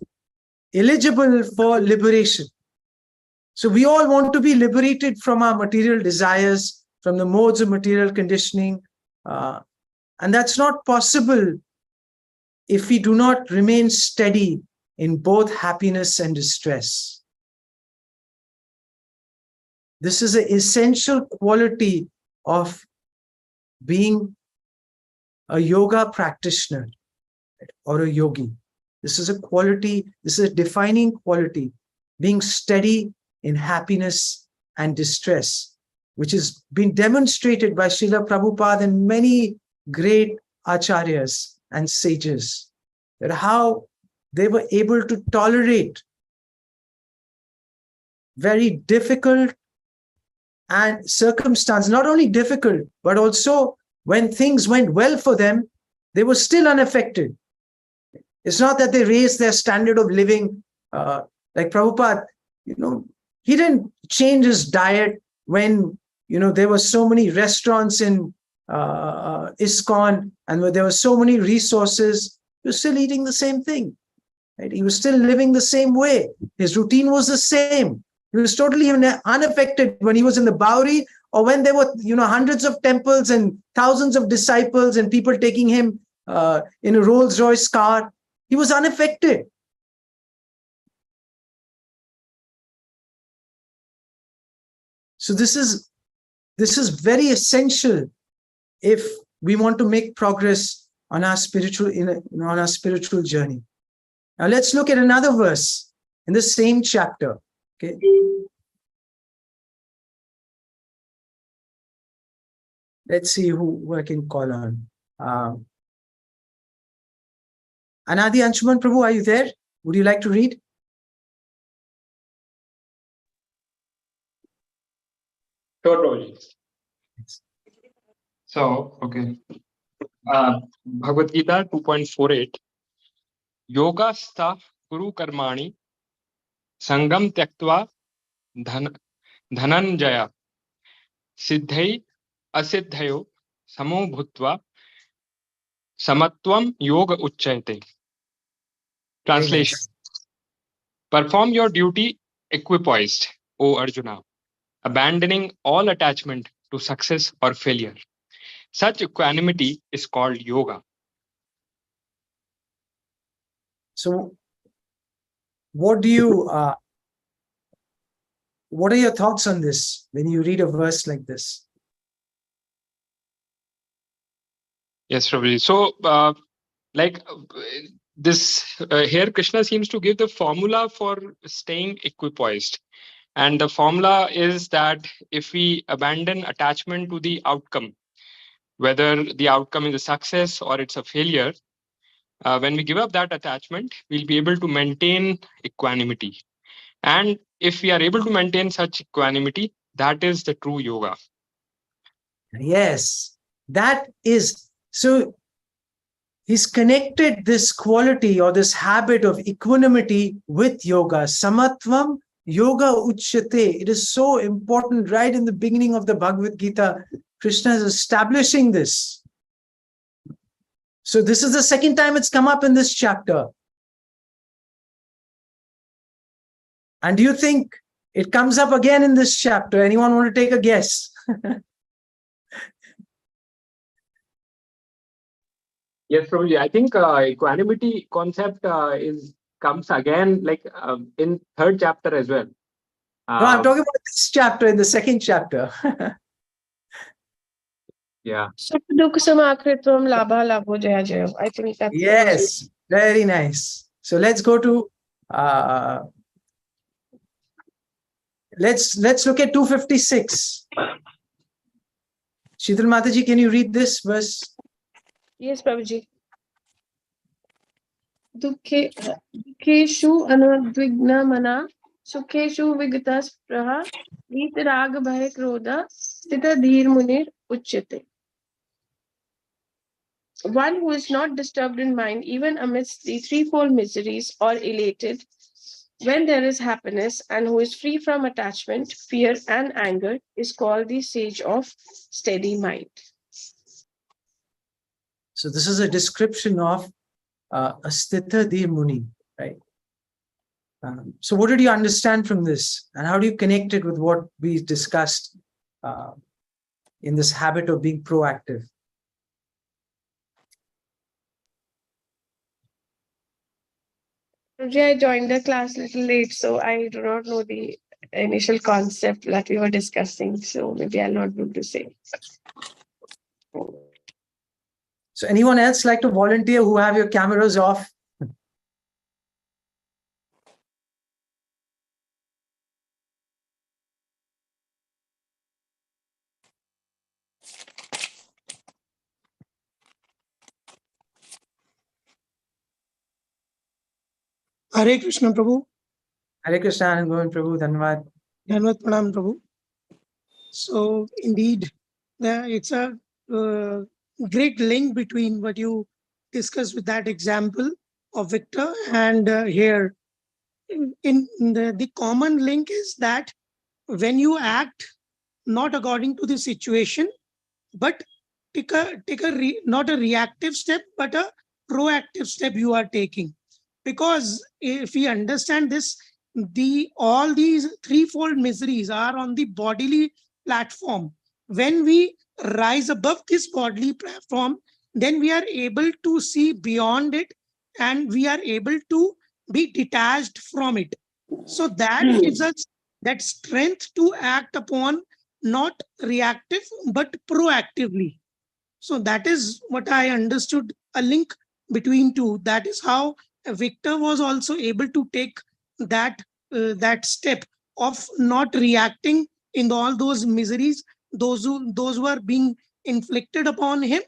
eligible for liberation. So we all want to be liberated from our material desires, from the modes of material conditioning. And that's not possible if we do not remain steady in both happiness and distress. This is an essential quality of being a yoga practitioner or a yogi. This is a quality, this is a defining quality, being steady in happiness and distress, which has been demonstrated by Srila Prabhupada and many great acharyas and sages, that how they were able to tolerate very difficult and circumstance, not only difficult, but also when things went well for them, they were still unaffected. It's not that they raised their standard of living, like Prabhupada, he didn't change his diet when, there were so many restaurants in ISKCON and where there were so many resources. He was still eating the same thing, right? He was still living the same way. His routine was the same. He was totally unaffected when he was in the Bowery, or when there were, hundreds of temples and thousands of disciples and people taking him in a Rolls-Royce car. He was unaffected. So this is very essential if we want to make progress on our spiritual journey. Now let's look at another verse in the same chapter. Okay. Let's see who I can call on. Anadi Anshuman Prabhu, are you there? Would you like to read? Sure, Prabhuji. So, okay. Bhagavad Gita 2.48. Yoga sta guru karmani sangam tyaktva dhananjaya siddhai asiddhayo samo bhutva samatvam yoga uchayate. Translation. Perform your duty equipoised, O Arjuna, abandoning all attachment to success or failure. Such equanimity is called yoga. So, what are your thoughts on this when you read a verse like this? Yes, Prabhuji. So, here Krishna seems to give the formula for staying equipoised. And the formula is that if we abandon attachment to the outcome, whether the outcome is a success or it's a failure, when we give up that attachment, we'll be able to maintain equanimity. And if we are able to maintain such equanimity, that is the true yoga. Yes, that is. So he's connected this quality or this habit of equanimity with yoga. Samatvam yoga uchyate. It is so important right in the beginning of the Bhagavad Gita. Krishna is establishing this. So this is the second time it's come up in this chapter. And do you think it comes up again in this chapter? Anyone want to take a guess? Yes, Prabhuji. I think equanimity concept comes again in third chapter as well. No, I'm talking about this chapter, in the second chapter. Yeah. I think that's Yes, very nice. So let's go to let's look at 256. Shidal Mataji, can you read this verse? Yes, Prabhuji. Dukkeshu anudvigna mana sukheshu vigtas praha vitarag bhay krodha stita dhir munir uchyate. One who is not disturbed in mind even amidst the threefold miseries or elated when there is happiness and who is free from attachment, fear and anger is called the sage of steady mind. So this is a description of a Stitha Dhir Muni, right? So what did you understand from this? And how do you connect it with what we discussed in this habit of being proactive? I joined the class a little late, so I do not know the initial concept that we were discussing. So maybe I'll not be able to say. So anyone else like to volunteer who have your cameras off? Hare Krishna, Prabhu. Hare Krishna and Govind Prabhu, Dhanwad. Dhanwad Pranam, Prabhu. So indeed, it's a great link between what you discussed with that example of Victor and here. In the common link is that when you act not according to the situation, but not a reactive step, but a proactive step you are taking. Because if we understand this, all these threefold miseries are on the bodily platform. When we rise above this bodily platform, then we are able to see beyond it and we are able to be detached from it. So that gives us that strength to act upon not reactive, but proactively. So that is what I understood, a link between two. That is how Victor was also able to take that step of not reacting in all those miseries, those were being inflicted upon him,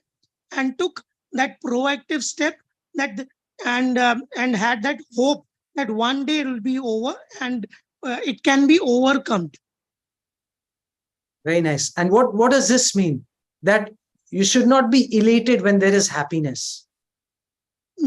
and took that proactive step, that and had that hope that one day it will be over, and it can be overcome. Very nice. And what does this mean? That you should not be elated when there is happiness.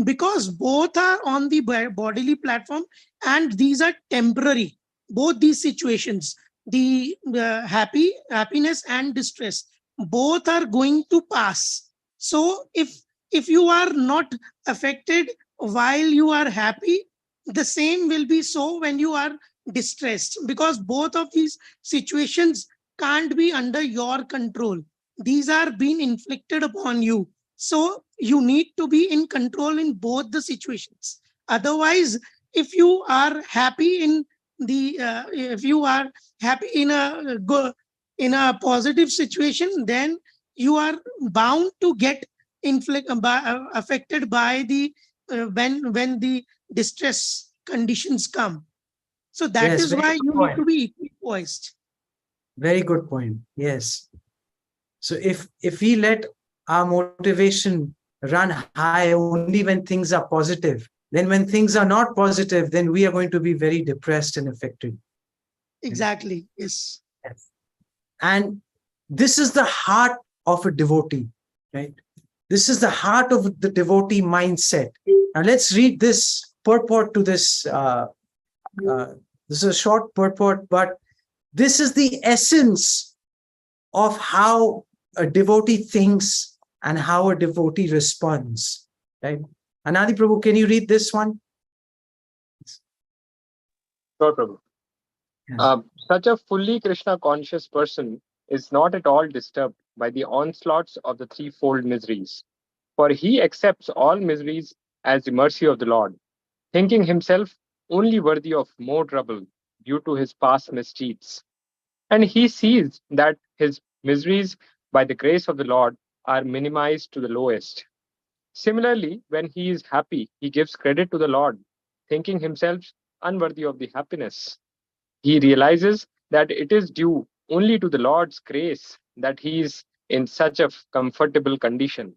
Because both are on the bodily platform, and these are temporary. Both these situations, the happiness and distress, both are going to pass. So if you are not affected while you are happy, the same will be so when you are distressed, because both of these situations can't be under your control. These are being inflicted upon you. So you need to be in control in both the situations. Otherwise, if you are happy in the if you are happy in a positive situation, then you are bound to get affected by the when the distress conditions come. So that Yes, is very why good you need point. to be equipoised. Very good point. Yes. So if we let our motivation run high only when things are positive, then when things are not positive, then we are going to be very depressed and affected. Exactly. Yes. Yes. And this is the heart of a devotee, right? This is the heart of the devotee mindset. Now let's read this purport to this. This is a short purport, but this is the essence of how a devotee thinks and how a devotee responds, right? Anadi Prabhu, can you read this one? Sure, Prabhu. Yes. Such a fully Krishna conscious person is not at all disturbed by the onslaughts of the threefold miseries, for he accepts all miseries as the mercy of the Lord, thinking himself only worthy of more trouble due to his past misdeeds. And he sees that his miseries, by the grace of the Lord, are minimized to the lowest. Similarly, when he is happy, he gives credit to the Lord, thinking himself unworthy of the happiness. He realizes that it is due only to the Lord's grace that he is in such a comfortable condition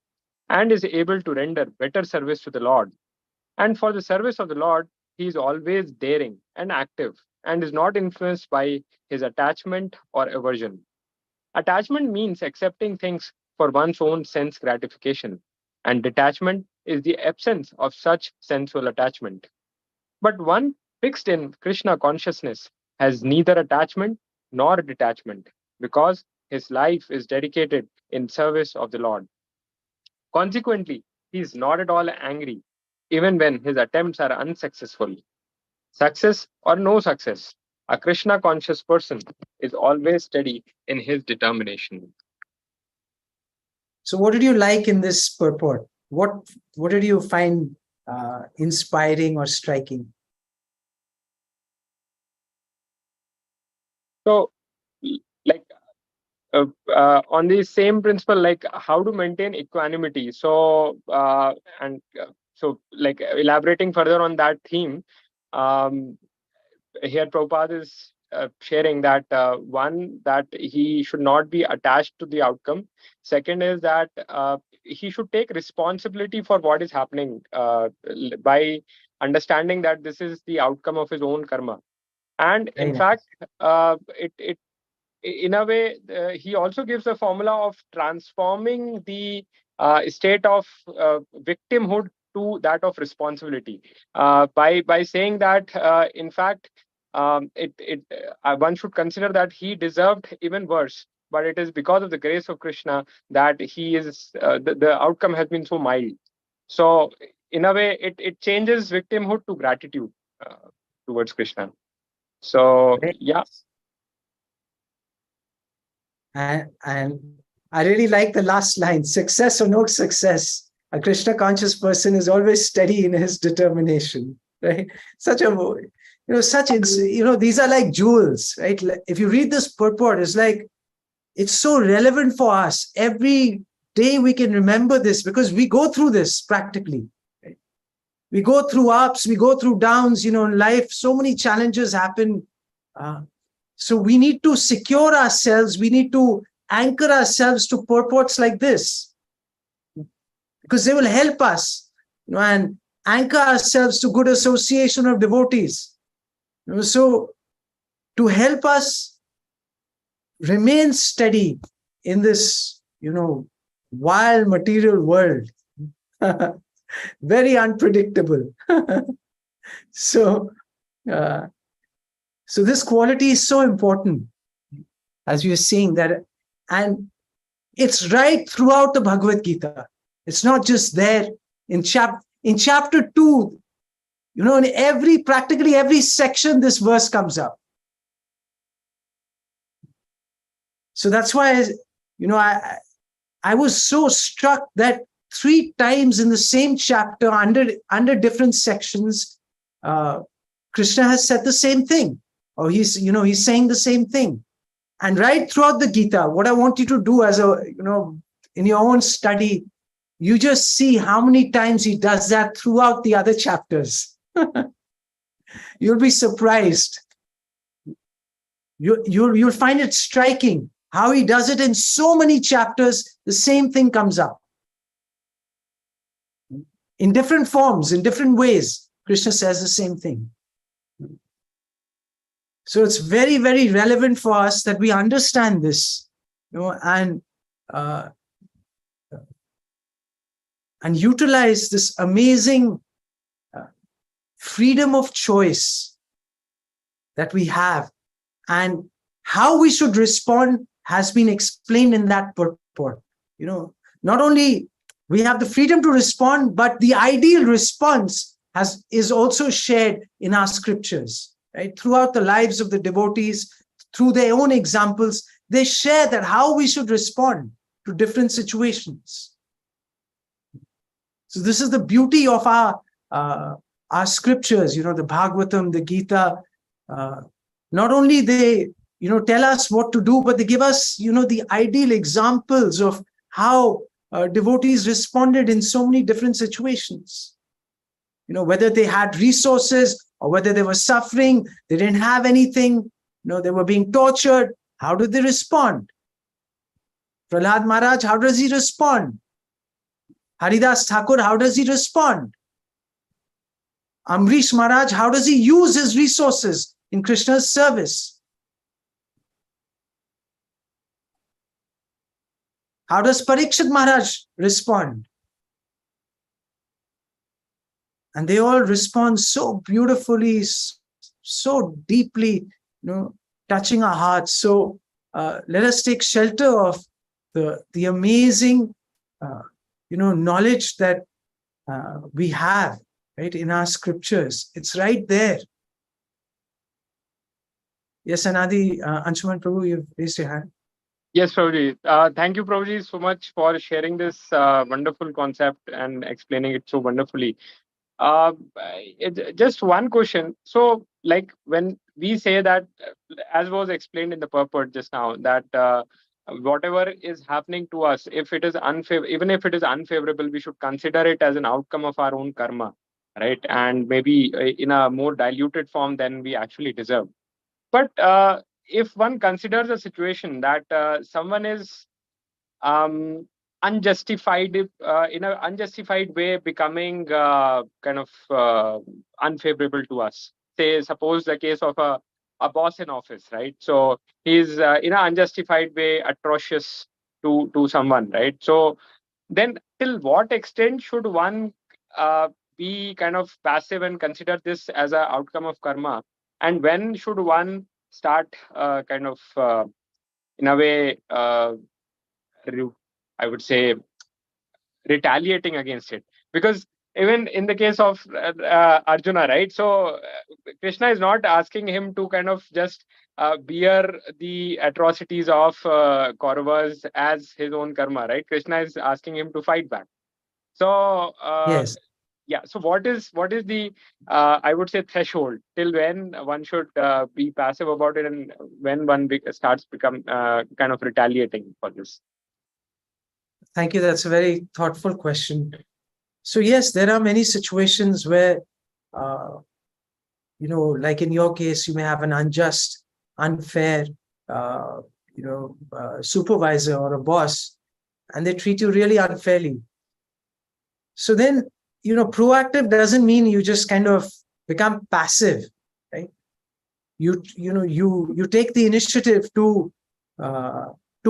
and is able to render better service to the Lord. And for the service of the Lord, he is always daring and active and is not influenced by his attachment or aversion. Attachment means accepting things for one's own sense gratification, and detachment is the absence of such sensual attachment. But one fixed in Krishna consciousness has neither attachment nor detachment because his life is dedicated in service of the Lord. Consequently, he is not at all angry, even when his attempts are unsuccessful. Success or no success, a Krishna conscious person is always steady in his determination. So what did you like in this purport? What did you find inspiring or striking? So, like on the same principle, like how to maintain equanimity. So, like elaborating further on that theme, here Prabhupada is sharing that one, that he should not be attached to the outcome. Second is that he should take responsibility for what is happening by understanding that this is the outcome of his own karma. And Very in nice. fact, it in a way, he also gives a formula of transforming the state of victimhood to that of responsibility by saying that in fact one should consider that he deserved even worse, but it is because of the grace of Krishna that he is the outcome has been so mild. So in a way, it changes victimhood to gratitude towards Krishna. So Very yeah. nice. And I really like the last line: success or no success, a Krishna conscious person is always steady in his determination, right? Such a, these are like jewels, right? If you read this purport, it's like it's so relevant for us. Every day we can remember this because we go through this practically. Right? We go through ups, we go through downs, in life, so many challenges happen. So we need to secure ourselves. We need to anchor ourselves to purports like this because they will help us, and anchor ourselves to good association of devotees. So to help us remain steady in this, wild material world, very unpredictable. So this quality is so important, as we are seeing that, and it's right throughout the Bhagavad Gita. It's not just there in chapter 2. In practically every section, this verse comes up. So that's why, I was so struck that 3 times in the same chapter, under different sections, Krishna has said the same thing, or he's saying the same thing. And right throughout the Gita, what I want you to do as in your own study, you just see how many times he does that throughout the other chapters. You'll be surprised. You'll find it striking how he does it in so many chapters. The same thing comes up in different forms, in different ways. Krishna says the same thing. So it's very, very relevant for us that we understand this, and utilize this amazing freedom of choice that we have, and how we should respond has been explained in that purport. Not only we have the freedom to respond, but the ideal response is also shared in our scriptures, right? Throughout the lives of the devotees, through their own examples, they share that how we should respond to different situations. So this is the beauty of our scriptures, the Bhagavatam, the Gita. Not only they, tell us what to do, but they give us, the ideal examples of how devotees responded in so many different situations. Whether they had resources or whether they were suffering, they didn't have anything, they were being tortured. How did they respond? Prahlad Maharaj, how does he respond? Haridas Thakur, how does he respond? Amrish Maharaj, how does he use his resources in Krishna's service? How does Parikshit Maharaj respond? And they all respond so beautifully, so deeply, touching our hearts. So let us take shelter of the amazing, knowledge that we have, right, in our scriptures. It's right there. Yes, Anadi, Anshuman Prabhu, you've raised your hand. Yes, Prabhuji. Thank you, Prabhuji, so much for sharing this wonderful concept and explaining it so wonderfully. Just one question. So, like when we say that, as was explained in the purport just now, that whatever is happening to us, if it is even if it is unfavorable, we should consider it as an outcome of our own karma, right? And maybe in a more diluted form than we actually deserve. But if one considers a situation that someone is unjustified, in an unjustified way, becoming kind of unfavorable to us. Say, suppose the case of a boss in office, right? So he's in an unjustified way atrocious to someone, right? So then, till what extent should one be kind of passive and consider this as an outcome of karma? And when should one start kind of, in a way, I would say, retaliating against it? Because even in the case of Arjuna, right? So Krishna is not asking him to kind of just bear the atrocities of Kauravas as his own karma, right? Krishna is asking him to fight back. So Yes. yeah. So what is the I would say threshold till when one should be passive about it, and when one starts become kind of retaliating for this? Thank you. That's a very thoughtful question. So yes, there are many situations where, like in your case, you may have an unjust, unfair, supervisor or a boss, and they treat you really unfairly. So then, proactive doesn't mean you just kind of become passive, right? You take the initiative to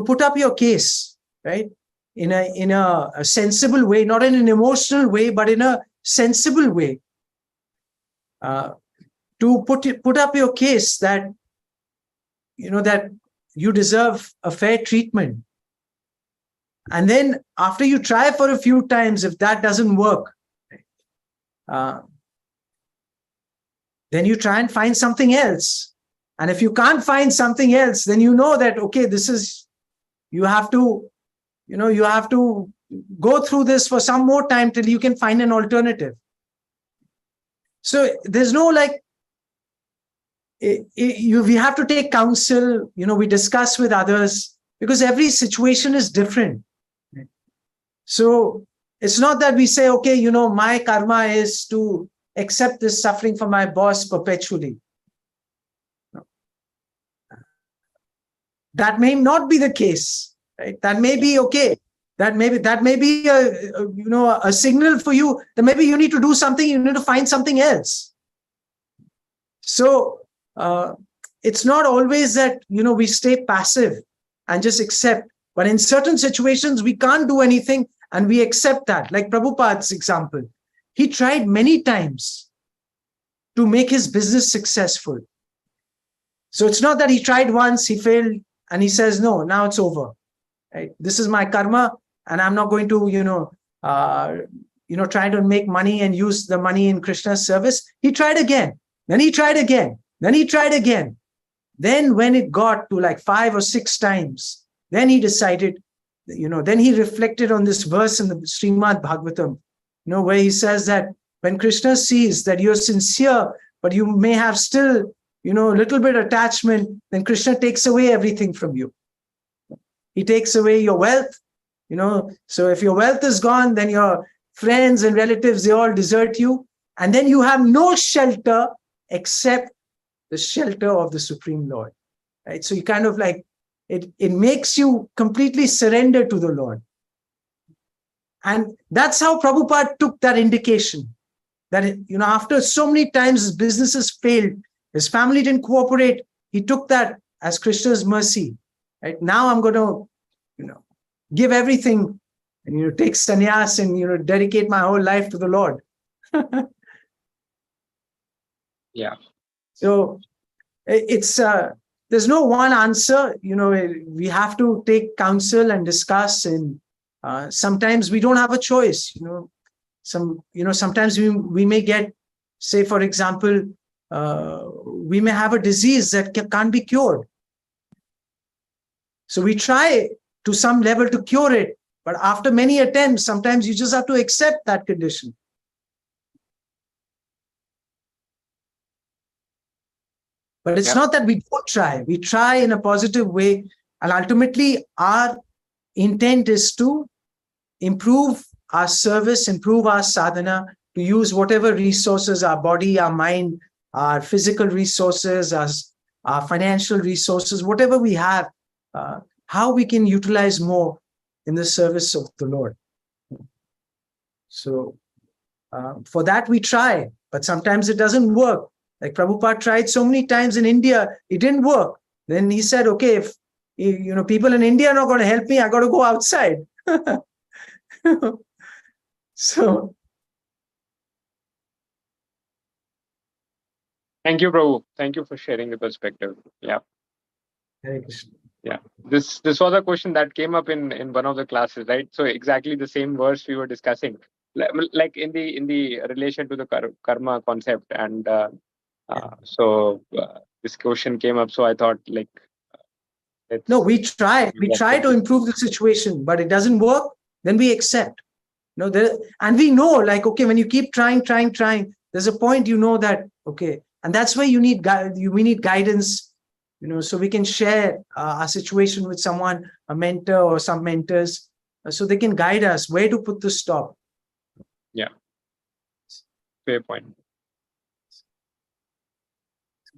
put up your case, right? In a sensible way, not in an emotional way, but in a sensible way. To put up your case that that you deserve a fair treatment. And then after you try for a few times, if that doesn't work, then you try and find something else. And if you can't find something else, then you know that, okay, you have to go through this for some more time till you can find an alternative. So there's no we have to take counsel, we discuss with others, because every situation is different. So it's not that we say, okay, my karma is to accept this suffering from my boss perpetually. No. That may not be the case, right? That may be okay. That may be a signal for you that maybe you need to do something, you need to find something else. So it's not always that, we stay passive and just accept. But in certain situations, we can't do anything and we accept that. Like Prabhupada's example. He tried many times to make his business successful. So it's not that he tried once, he failed, and he says, no, now it's over. Right? This is my karma, and I'm not going to, try to make money and use the money in Krishna's service. He tried again. Then he tried again. Then he tried again. Then when it got to 5 or 6 times, then he decided, then he reflected on this verse in the Srimad Bhagavatam, where he says that when Krishna sees that you're sincere, but you may have still, a little bit attachment, then Krishna takes away everything from you. He takes away your wealth, so if your wealth is gone, then your friends and relatives, they all desert you. And then you have no shelter except the shelter of the Supreme Lord, right? So you kind of it makes you completely surrender to the Lord. And that's how Prabhupada took that indication that, after so many times his businesses failed, his family didn't cooperate, he took that as Krishna's mercy, right? Now I'm going to, give everything and, take sannyas and, dedicate my whole life to the Lord. Yeah. So it's, there's no one answer, we have to take counsel and discuss, and sometimes we don't have a choice, sometimes we may get, say, for example, we may have a disease that can't be cured. So we try to some level to cure it, but after many attempts, sometimes you just have to accept that condition. But it's not that we don't try. We try in a positive way. And ultimately, our intent is to improve our service, improve our sadhana, to use whatever resources, our body, our mind, our physical resources, our financial resources, whatever we have, how we can utilize more in the service of the Lord. So for that, we try, but sometimes it doesn't work. Like Prabhupada tried so many times in India, it didn't work. Then he said, okay, if people in India are not going to help me, I got to go outside. So. Thank you, Prabhu. Thank you for sharing the perspective. Yeah. Hare Krishna. Yeah. This was a question that came up in one of the classes, right? So exactly the same verse we were discussing, like in the relation to the karma concept, and so this question came up. So I thought, no, we try to improve the situation, but it doesn't work. Then we accept. There, and we know, like, okay, when you keep trying, there's a point, that, okay, and that's why we need guidance, so we can share our situation with someone, a mentor or some mentors, so they can guide us where to put the stop. Yeah. Fair point.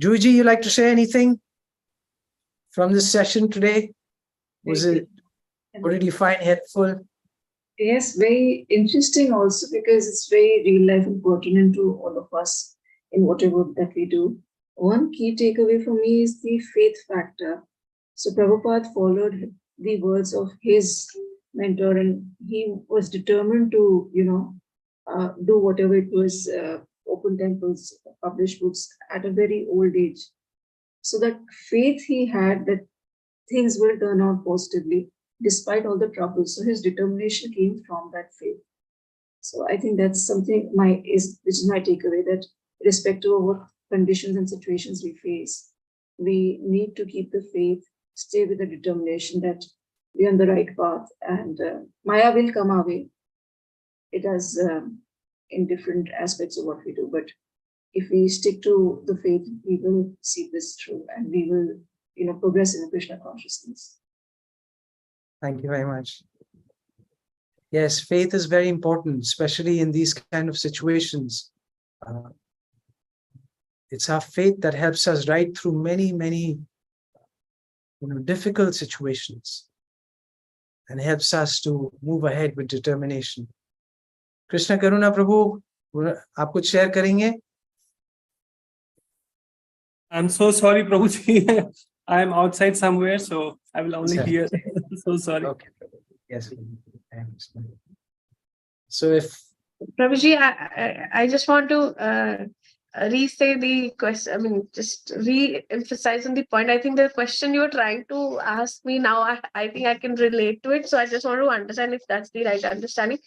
Juji, you like to share anything from this session today? What did you find helpful? Yes, very interesting also, because it's very real life and pertinent to all of us in whatever that we do. One key takeaway for me is the faith factor. So Prabhupada followed the words of his mentor, and he was determined to, do whatever it was, open temples, publish books at a very old age. So that faith he had that things will turn out positively despite all the troubles. So his determination came from that faith. So I think that's something which is my takeaway, that irrespective of what conditions and situations we face, we need to keep the faith, stay with the determination that we're on the right path, and Maya will come our way. It does in different aspects of what we do, but if we stick to the faith, we will see this through, and we will, progress in the Krishna consciousness. Thank you very much. Yes, faith is very important, especially in these kind of situations. It's our faith that helps us right through many, many difficult situations and helps us to move ahead with determination. Krishna Karuna Prabhu, आप कुछ share करेंगे? I'm so sorry, Prabhuji. I am outside somewhere, so I will only hear. So sorry. Okay. Yes. So if Prabhuji, I just want to re-say the question. I mean, just re-emphasize on the point. I think the question you're trying to ask me now, I think I can relate to it. So I just want to understand if that's the right understanding.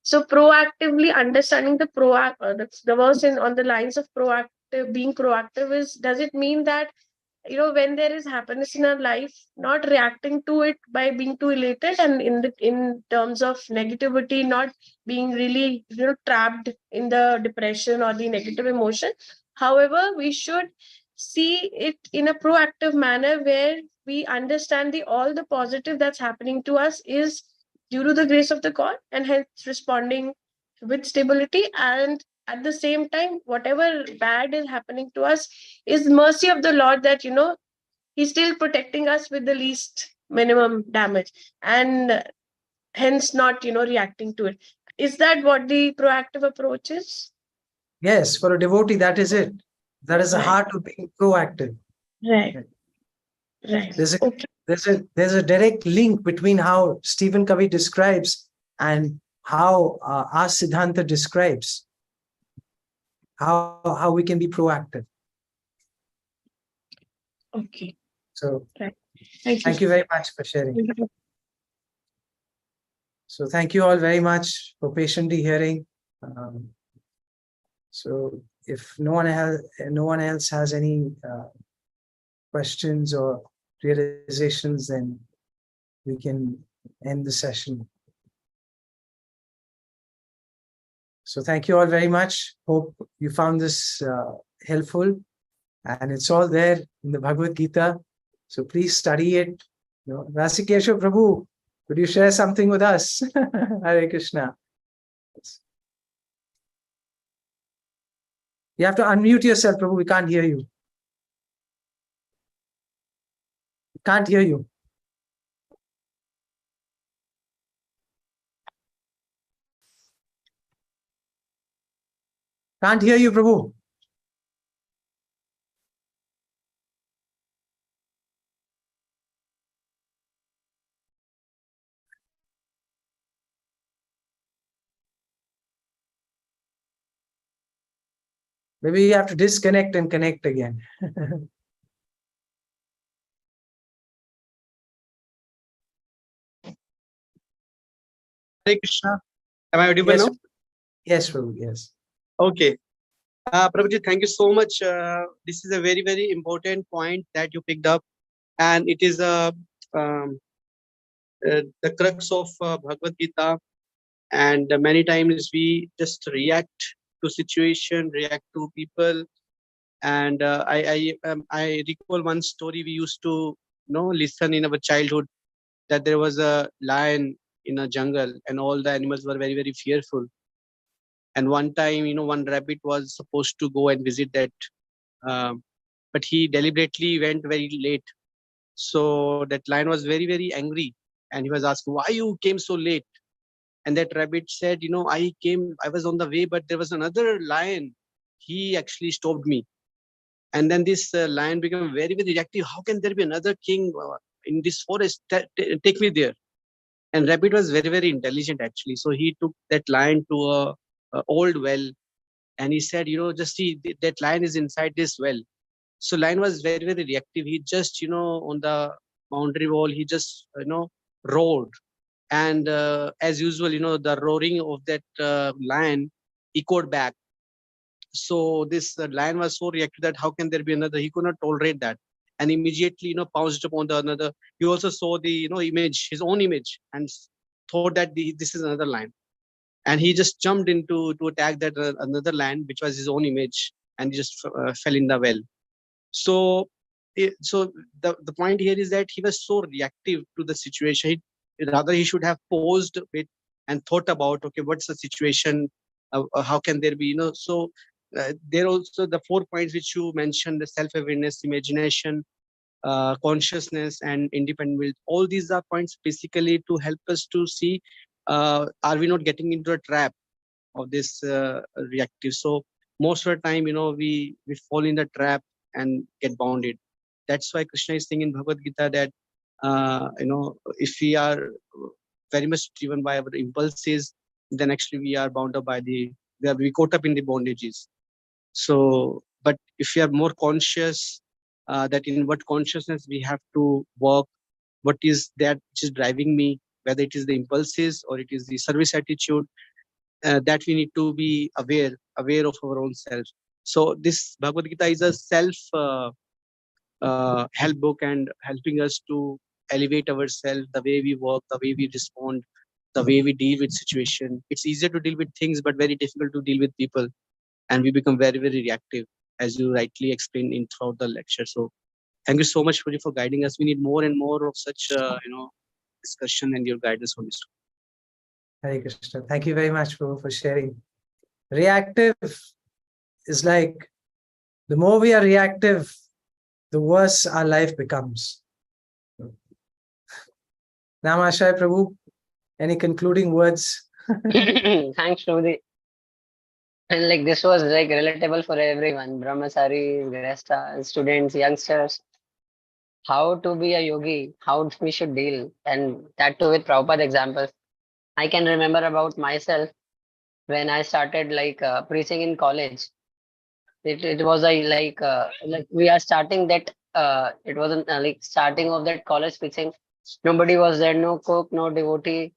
So proactively understanding the verse on the lines of proactive, being proactive is, does it mean that, when there is happiness in our life, not reacting to it by being too elated, and in terms of negativity, not being really, trapped in the depression or the negative emotion. However, we should see it in a proactive manner, where we understand all the positive that's happening to us is due to the grace of the God, and hence responding with stability, and at the same time, whatever bad is happening to us is mercy of the Lord, that He's still protecting us with the least minimum damage, and hence not reacting to it. Is that what the proactive approach is? yes, for a devotee, that is it. That is the heart of being proactive. Right. There's a direct link between how Stephen Covey describes and how our Siddhanta describes how we can be proactive. Okay. So right. Thank you very much for sharing. So thank you all very much for patiently hearing. So if no one else has any questions or realizations, then we can end the session. So thank you all very much. Hope you found this helpful, and it's all there in the Bhagavad Gita. So please study it. Rasikesha Prabhu, could you share something with us? Hare Krishna. You have to unmute yourself, Prabhu. We can't hear you. We can't hear you. Can't hear you, Prabhu. Maybe you have to disconnect and connect again. Hare Krishna. Am I audible Yes. now? Yes, Prabhu. Yes. Okay. Prabhuji, thank you so much. This is a very, very important point that you picked up, and it is the crux of Bhagavad Gita. and many times we just react to situation, react to people. And I recall one story we used to listen in our childhood, that there was a lion in a jungle and all the animals were very, very fearful. And one time, one rabbit was supposed to go and visit that, but he deliberately went very late. So that lion was very, very angry, and he was asked, why you came so late? And that rabbit said, I was on the way, but there was another lion. He actually stopped me. And then this lion became very, very reactive. How can there be another king in this forest? Take me there. And rabbit was very, very intelligent actually. So he took that lion to a old well, and he said, just see, that lion is inside this well. So lion was very, very reactive. He just, on the boundary wall, he just, roared. And as usual, the roaring of that lion echoed back. So this lion was so reactive that how can there be another? He could not tolerate that, and immediately, pounced upon the another. He also saw the, image, his own image, and thought that this is another lion, and he just jumped into to attack that another lion, which was his own image, and he just fell in the well. So, so the point here is that he was so reactive to the situation. Rather, he should have paused a bit and thought about, okay, what's the situation? How can there be, so there also the 4 points which you mentioned: the self-awareness, imagination, consciousness, and independent will. All these are points basically to help us to see, are we not getting into a trap of this reactive? So most of the time, we fall in the trap and get bounded. That's why Krishna is saying in Bhagavad Gita that, if we are very much driven by our impulses, then actually we are bound up by we caught up in the bondages. So, but if we are more conscious, that in what consciousness we have to work, what is that which is driving me, whether it is the impulses or it is the service attitude, that we need to be aware of our own self. So this Bhagavad Gita is a self help book, and helping us to elevate ourselves, the way we work, the way we respond, the way we deal with situation. It's easier to deal with things, but very difficult to deal with people, and we become very, very reactive, as you rightly explained in throughout the lecture. So thank you so much, Prabhu, for guiding us. We need more and more of such discussion and your guidance on this. Hare Krishna. Thank you very much, Prabhu, for sharing. Reactive is like, the more we are reactive, the worse our life becomes. Namashai, Prabhu, any concluding words? Thanks, Prabhuji. And like this was like relatable for everyone, brahmacharis, grihasthas, students, youngsters. How to be a yogi, how we should deal, and that too with Prabhupada examples. I can remember about myself when I started preaching in college. It was like we are starting that. It wasn't like starting of that college preaching. Nobody was there, no cook, no devotee.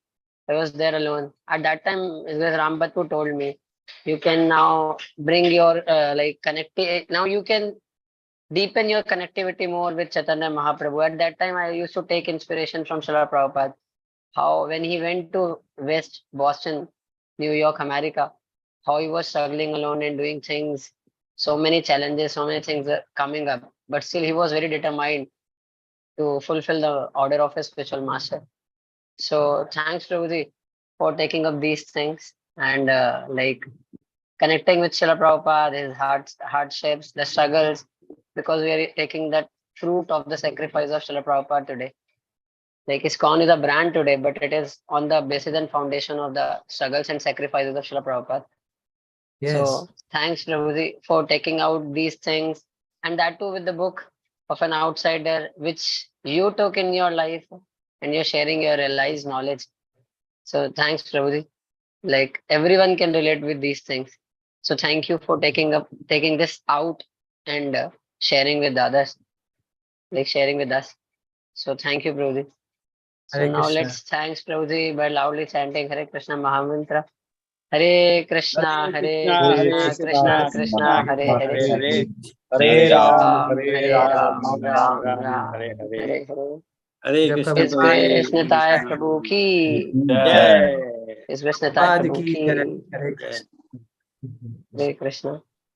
I was there alone. At that time, Rambatu told me, you can now bring your connectivity. Now you can deepen your connectivity more with Chaitanya Mahaprabhu. At that time, I used to take inspiration from Srila Prabhupada. How when he went to West Boston, New York, America, how he was struggling alone and doing things, so many challenges, so many things are coming up, but still he was very determined to fulfill the order of his spiritual master. So thanks, Prabhuji, for taking up these things and connecting with Srila Prabhupada, his hardships, the struggles, because we are taking that fruit of the sacrifice of Srila Prabhupada today. Like ISKCON is a brand today, but it is on the basis and foundation of the struggles and sacrifices of Srila Prabhupada. Yes. So thanks, Prabhuji, for taking out these things, and that too with the book of an outsider, which you took in your life, and you're sharing your realized knowledge. So thanks, Prabhuji. Like everyone can relate with these things. So thank you for taking this out and sharing with others, like sharing with us. So thank you, Prabhuji. So Hare now Krishna. let's thanks Prabhuji by loudly chanting Hare Krishna Mahamantra. Hare Krishna, Hare Krishna, Krishna Krishna, Hare Hare. Hare Ram, Hare Ram, Ram Ram, Hare Hare. Hare Krishna. His Grace Nitai Prabhu ki Jai. His Krishna Pad Prabhu ki ki jai. Hare Krishna. Hare Krishna.